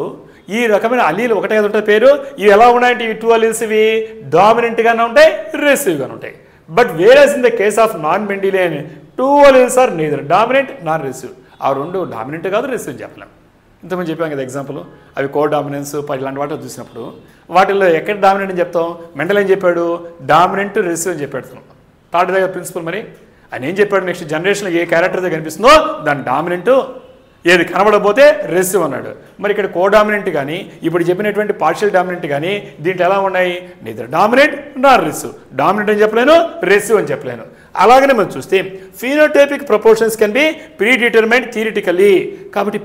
ఈ రకమైన అలీలు ఒకటే కదా ఉంటుంది పేరు. ఇవి ఎలా ఉన్నాయంటే ఇవి 2 alleles ఇవి డామినెంట్గానే ఉంటాయి, రెసిసివ్గానే ఉంటాయి. But whereas in the case of non Mendelian 2 alleles are neither dominant nor recessive. ఆ రెండు డామినెంట్ కాదు, రెసిసివ్ చెప్పలేం. ఇంతకుముందు చెప్పాం కదా ఎగ్జాంపుల్, అవి కో డామినెన్స్ ఇలాంటి వాటిలో చూసినప్పుడు వాటిల్లో ఎక్కడ డామినెంట్ అని చెప్తాం, మెండల్ ఏం చెప్పాడు డామినెంట్ రెసిసివ్ అని చెప్పాడు. థర్డ్ దగ్గర ప్రిన్సిపల్ మరి ఆయన ఏం చెప్పాడు, నెక్స్ట్ జనరేషన్లో ఏ క్యారెక్టర్ దగ్గర కనిపిస్తుందో దాని డామినెంట్, ఏది కనబడకపోతే రెసిసివ్ అన్నాడు. మరి ఇక్కడ కో డామినెంట్ కానీ ఇప్పుడు చెప్పినటువంటి పార్షియల్ డామినెంట్ కానీ దీంట్లో ఎలా ఉన్నాయి, neither dominant nor recessive. Dominant అని చెప్పలేను, రెసిసివ్ అని చెప్పలేను. అలాగనే మనం చూస్తే phenotypic proportions can be predetermined theoretically. కాబట్టి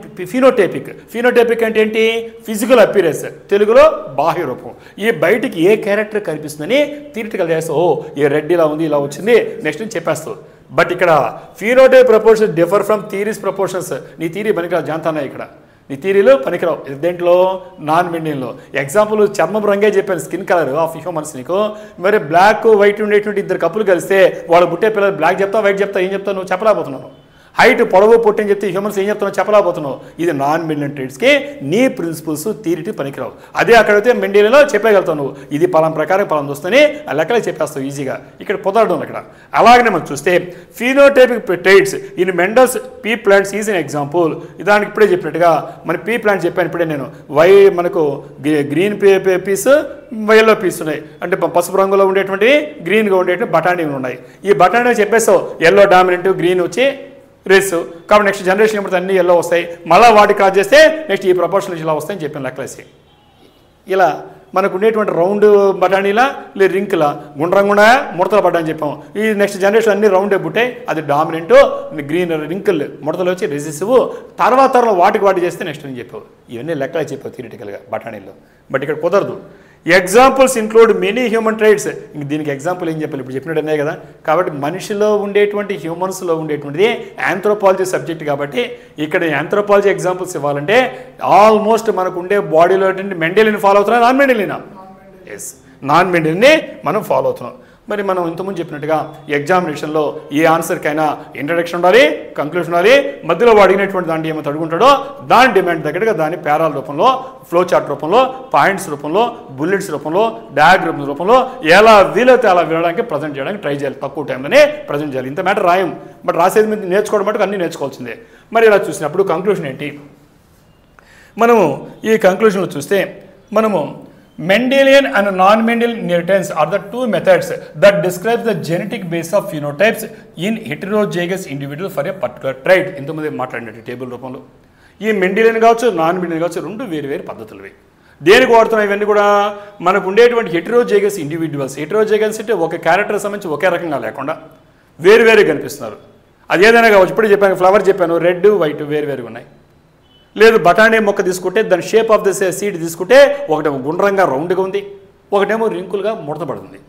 ఫినోటైపిక్ అంటే ఏంటి, ఫిజికల్ అపియరెన్స్, తెలుగులో బాహ్య రూపం. ఈ బయటికి ఏ క్యారెక్టర్ కనిపిస్తుందని థియరిటికల్ చేస్తావు, ఓ ఏ రెడ్ ఇలా ఉంది ఇలా వచ్చింది నెక్స్ట్ అని చెప్పేస్తావు. బట్ ఇక్కడ phenotype proportions differ from theories proportions. నీ థియరీ పనికిరావు, జాంతానా ఇక్కడ నీ థియరీలు పనికిరావు. దేంట్లో, నాన్ మెండెలియన్లో. ఎగ్జాంపుల్ చర్మం రంగే చెప్పాను, స్కిన్ కలర్ ఆఫ్ హ్యూమన్స్. నీకు మరి బ్లాక్ వైట్ ఉండేటువంటి 2 కప్పులు కలిస్తే వాళ్ళు పుట్టే పిల్లలు బ్లాక్ చెప్తా వైట్ చెప్తా ఏం చెప్తావు, నువ్వు చెప్పలేకపోతున్నావు. హైట్ పొడవు పొట్టి అని చెప్తే హ్యూమన్స్ ఏం చెప్తున్నావు చెప్పలేకపోతున్నావు. ఇది నాన్ మెండిలియన్ ట్రేట్స్కి నీ ప్రిన్సిపల్స్ థియరీ పనికిరావు. అదే అక్కడైతే మెండిలియన్లో చెప్పగలుగుతావు నువ్వు, ఇది పలానా ప్రకారం పలానా వస్తేనే ఆ లెక్కలే చెప్పేస్తావు ఈజీగా. ఇక్కడ కుదరడం ఇక్కడ. అలాగనే మనం చూస్తే phenotypic traits in Mendel's pea plants is an example. దానికి ఇప్పుడే చెప్పినట్టుగా మన పీ ప్లాంట్ చెప్పాను ఇప్పుడే నేను. మనకు గ్రీన్ పీస్ ఎల్లో పీస్ ఉన్నాయి, అంటే పసుపు రంగులో ఉండేటువంటి గ్రీన్గా ఉండేటువంటి బఠానీలు ఉన్నాయి. ఈ బఠానీ చెప్పేస్తావు ఎల్లో డామినెంట్, గ్రీన్ వచ్చి రెస్. కాబట్టి నెక్స్ట్ జనరేషన్ ఎప్పుడు అన్ని ఎల్లో వస్తాయి. మళ్ళీ వాటి క్రాస్ చేస్తే నెక్స్ట్ ఈ ప్రపోర్షన్స్ ఇలా వస్తాయని చెప్పిన లెక్కలేసి ఇలా మనకు ఉండేటువంటి రౌండ్ బఠానీలా లేదు రింక్లా గుండ్రంగుండా ముడతలు పడ్డాయని చెప్పాం. ఈ నెక్స్ట్ జనరేషన్ అన్ని రౌండే పుట్టాయి, అది డామినెంట్, గ్రీన్ రింకిల్ ముడతలు వచ్చి రెసిసివ్. తర్వాత వాటి చేస్తే నెక్స్ట్ అని చెప్పావు. ఇవన్నీ లెక్కలే చెప్పావు థియరిటికల్గా బఠానీల్లో. బట్ ఇక్కడ కుదరదు. Examples include many human traits. ఇంక దీనికి ఎగ్జాంపుల్ ఏం చెప్పాలి, ఇప్పుడు చెప్పినట్టు అనే కదా. కాబట్టి మనిషిలో ఉండేటువంటి హ్యూమన్స్లో ఉండేటువంటిది యాంథ్రోపాలజీ సబ్జెక్ట్. కాబట్టి ఇక్కడ యాంథ్రోపాలజీ ఎగ్జాంపుల్స్ ఇవ్వాలంటే ఆల్మోస్ట్ మనకు ఉండే బాడీలో మెండెలియన్ ఫాలో అవుతున్నా, నాన్ మెండెలియనా? ఎస్, నాన్ మెండెలియన్ని మనం ఫాలో అవుతున్నాం. మరి మనం ఇంతకుముందు చెప్పినట్టుగా ఎగ్జామినేషన్లో ఏ ఆన్సర్కైనా ఇంట్రడక్షన్ ఉండాలి, కంక్లూషన్ ఉండాలి, మధ్యలో అడిగినటువంటి దాన్ని ఏమో అడుగుంటాడో దాని డిమాండ్ తగ్గట్టుగా దాన్ని పేరాల రూపంలో, ఫ్లో చార్ట్ రూపంలో, పాయింట్స్ రూపంలో, బుల్లెట్స్ రూపంలో, డయాగ్రామ్ రూపంలో ఎలా వీలైతే అలా వినడానికి ప్రజెంట్ చేయడానికి ట్రై చేయాలి. తక్కువ టైంలోనే ప్రజెంట్ చేయాలి. ఇంత మ్యాటర్ రాయం, బట్ రాసేది మీద నేర్చుకోవడం మటుకు అన్నీ నేర్చుకోవాల్సిందే. మరి ఇలా చూసినప్పుడు కంక్లూషన్ ఏంటి? మనము ఈ కంక్లూషన్లో చూస్తే మనము Mendelian and non-Mendelian inheritance are the two methods that describe the genetic base of phenotypes in heterozygous individuals for a particular trait. ఇంతకుముందే మాట్లాడినట్టు టేబుల్ రూపంలో ఈ మెండెలియన్ కావచ్చు, నాన్ మెండెలియన్ కావచ్చు, రెండు వేరు పద్ధతులు. దేనికి వాడుతున్నాయి ఇవన్నీ కూడా? మనకు ఉండేటువంటి హెటరోజైగస్ ఇండివిజువల్స్. హెటరోజైగస్ అంటే ఒక క్యారెక్టర్ సంబంధించి ఒకే రకంగా లేకుండా వేరు కనిపిస్తున్నారు. అది ఏదైనా కావచ్చు. ఇప్పుడు చెప్పాను, ఫ్లవర్ చెప్పాను, రెడ్ వైట్ వేరుగా ఉన్నాయి. లేదు బఠానీ మొక్క తీసుకుంటే దాని షేప్ ఆఫ్ ద సీడ్ తీసుకుంటే ఒకటేమో గుండ్రంగా రౌండ్గా ఉంది, ఒకటేమో రింకులుగా ముడతపడుతుంది.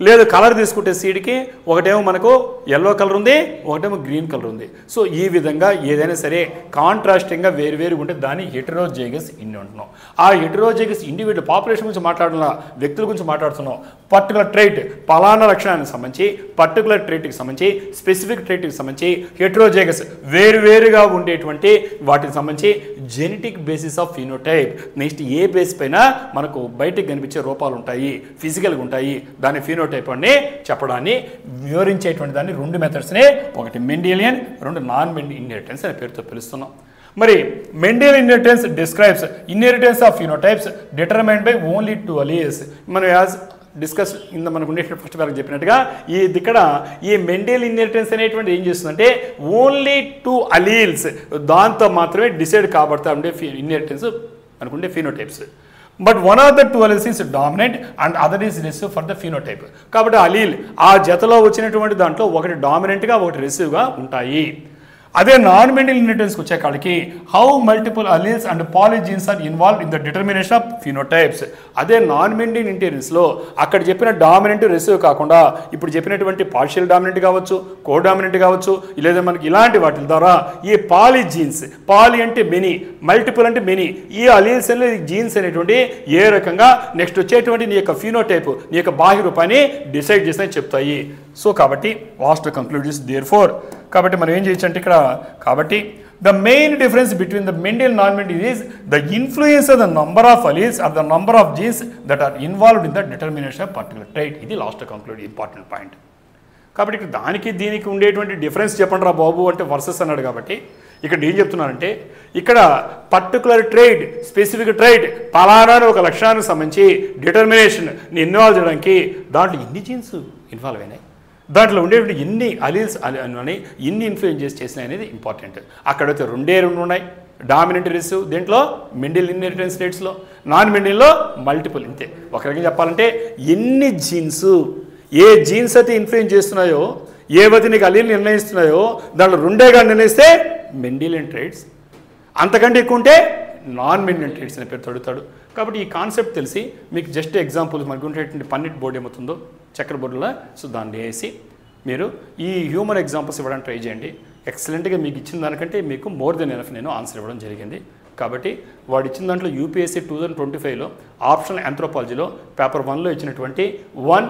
లేదు కలర్ తీసుకుంటే సీడ్కి ఒకటేమో మనకు ఎల్లో కలర్ ఉంది, ఒకటేమో గ్రీన్ కలర్ ఉంది. సో ఈ విధంగా ఏదైనా సరే కాంట్రాస్టింగ్గా వేరుగా ఉంటే దాన్ని హెటరోజైగస్ అంటున్నాం. ఆ హెటరోజైగస్ ఇండివిజువల్ పాపులేషన్ గురించి మాట్లాడుతున్నా, వ్యక్తుల గురించి మాట్లాడుతున్నాం. పర్టికులర్ ట్రైట్ పలానా లక్షణానికి సంబంధించి, పర్టికులర్ ట్రైట్కి సంబంధించి, స్పెసిఫిక్ ట్రైట్కి సంబంధించి హెటరోజైగస్ వేరుగా ఉండేటువంటి వాటికి సంబంధించి genetic basis of phenotype. Next A base పైన మనకు బయటకు కనిపించే రూపాలు ఉంటాయి, ఫిజికల్గా ఉంటాయి, దాని ఫినోటైప్ అని చెప్పడాన్ని వివరించేటువంటి దాన్ని రెండు మెథడ్స్నే, ఒకటి మెండెలియన్, రెండు నాన్ మెండెలియన్ ఇన్హెరిటెన్స్ అనే పేరుతో పిలుస్తున్నాం. మరి Mendelian inheritance describes inheritance of phenotypes determined by only 2 alleles. మనం యాజ్ డిస్కస్ ఇంత మనకు ఉండే ఫస్ట్ వరకు చెప్పినట్టుగా ఇక్కడ ఈ మెండెలియన్ ఇన్హెరిటెన్స్ అనేటువంటి ఏం చేస్తుందంటే ఓన్లీ 2 alleles దాంతో మాత్రమే డిసైడ్ కాబడతా ఉండే ఇన్హెరిటెన్స్ అనుకుంటే phenotypes. But one of the 2 alleles is dominant and other is recessive for the phenotype. కాబట్టి అలీల్ ఆ జతలో వచ్చినటువంటి దాంట్లో ఒకటి డామినెంట్గా ఒకటి రెసివ్గా ఉంటాయి. అదే నాన్ మెండెలియన్ ఇన్హెరిటెన్స్కి వచ్చే కాడికి how multiple alleles and polygenes are involved in the determination of phenotypes. అదే నాన్ మెండెలియన్ ఇన్హెరిటెన్స్లో అక్కడ చెప్పిన డామినెంట్ రెసివ్ కాకుండా ఇప్పుడు చెప్పినటువంటి పార్షియల్ డామినెంట్ కావచ్చు, కో డామినెంట్ కావచ్చు, లేదా మనకి ఇలాంటి వాటి ద్వారా ఈ పాలిజీన్స్, పాలి అంటే మెనీ, మల్టిపుల్ అంటే మెనీ, ఈ అలీల్స్ అనే జీన్స్ అనేటువంటి ఏ రకంగా నెక్స్ట్ వచ్చేటువంటి నీ యొక్క ఫినోటైప్, నీ యొక్క బాహ్య రూపాన్ని డిసైడ్ చేసి చెప్తాయి. సో కాబట్టి వాస్ట్ కంక్లూడ్ ఇస్ దేర్ ఫోర్. కాబట్టి మనం ఏం చేయొచ్చు అంటే ఇక్కడ కాబట్టి the main difference between the Mendelian non Mendelian is the influence of the number of alleles or the number of genes that are involved in the determination of particular trait. ఇది లాస్ట్ కంక్లూడ్ ఇంపార్టెంట్ పాయింట్. కాబట్టి ఇక్కడ దానికి దీనికి ఉండేటువంటి డిఫరెన్స్ చెప్పండి రా బాబు అంటే వర్సెస్ అన్నాడు. కాబట్టి ఇక్కడ ఏం చెప్తున్నానంటే ఇక్కడ పర్టికులర్ ట్రైట్, స్పెసిఫిక్ ట్రైట్ పలానా ఒక లక్షణానికి సంబంధించి డిటర్మినేషన్ ఇన్వాల్వ్ చేయడానికి దాంట్లో ఎన్ని జీన్స్ ఇన్వాల్వ్ అయినాయి, దాంట్లో ఉండేటువంటి ఎన్ని అలీల్స్ అని ఎన్ని ఇన్ఫ్లుయెన్స్ చేసినాయి అనేది ఇంపార్టెంట్. అక్కడైతే రెండే ఉన్నాయి, డామినెంట్ రెసివ్ దీంట్లో మెండెలియన్ ఇన్హెరిటెన్స్ రేట్స్లో, నాన్ మెండెలియన్లో మల్టిపుల్. ఇంతే ఒక రకంగా చెప్పాలంటే ఎన్ని జీన్స్, ఏ జీన్స్ అయితే ఇన్ఫ్లుయెన్స్ చేస్తున్నాయో, ఏవైతే నీకు అలీల్ నిర్ణయిస్తున్నాయో దాంట్లో రెండేగా నిర్ణయిస్తే మెండెలియన్ ట్రైట్స్, అంతకంటే ఎక్కువ ఉంటే నాన్ మెండెలియన్ ట్రైట్స్ అనే పేరు తడుతాడు. కాబట్టి ఈ కాన్సెప్ట్ తెలిసి మీకు జస్ట్ ఎగ్జాంపుల్స్ మనకు ఉండేటువంటి పన్నెట్ బోర్డు ఏమవుతుందో చక్కెర బోర్డులో, సో దాన్ని వేసి మీరు ఈ హ్యూమన్ ఎగ్జాంపుల్స్ ఇవ్వడానికి ట్రై చేయండి. ఎక్సలెంట్గా మీకు ఇచ్చిన దానికంటే మీకు మోర్ దెన్ ఎనఫ్ నేను ఆన్సర్ ఇవ్వడం జరిగింది. కాబట్టి వాడు ఇచ్చిన దాంట్లో యూపీఎస్సీ 2025లో ఆప్షనల్ ఆంథ్రోపాలజీలో పేపర్ 1లో ఇచ్చినటువంటి 1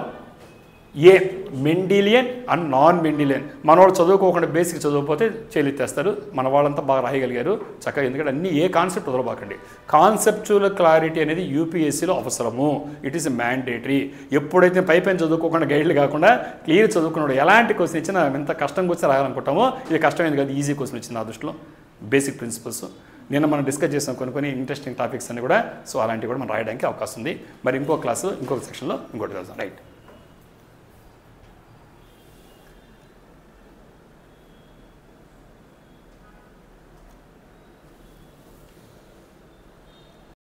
ఏ మెండిలియన్ అండ్ నాన్ మెండిలియన్. మనవాళ్ళు చదువుకోకుండా బేసిక్ చదువుకపోతే చేలెత్తేస్తారు. మన వాళ్ళంతా బాగా రాయగలిగారు చక్కగా. ఎందుకంటే అన్ని ఏ కాన్సెప్ట్ వదలబాకండి. కాన్సెప్చువల్ క్లారిటీ అనేది యూపీఎస్సీలో అవసరము. It is mandatory. ఎప్పుడైతే పైపైన చదువుకోకుండా గైడ్లు కాకుండా క్లియర్ చదువుకున్నాడు ఎలాంటి క్వశ్చన్ ఇచ్చినా ఎంత కష్టంగా వచ్చి రాయాలనుకుంటామో ఇది కష్టమైంది కాదు, ఈజీ క్వశ్చన్ వచ్చింది నా దృష్టిలో. బేసిక్ ప్రిన్సిపల్స్ నిన్న మనం డిస్కస్ చేసాం కొన్ని ఇంట్రెస్టింగ్ టాపిక్స్ అన్ని కూడా. సో అలాంటివి కూడా మనం రాయడానికి అవకాశం ఉంది. మరి ఇంకో క్లాసు ఇంకొక సెక్షన్లో ఇంకోటి కలుద్దాం. రైట్.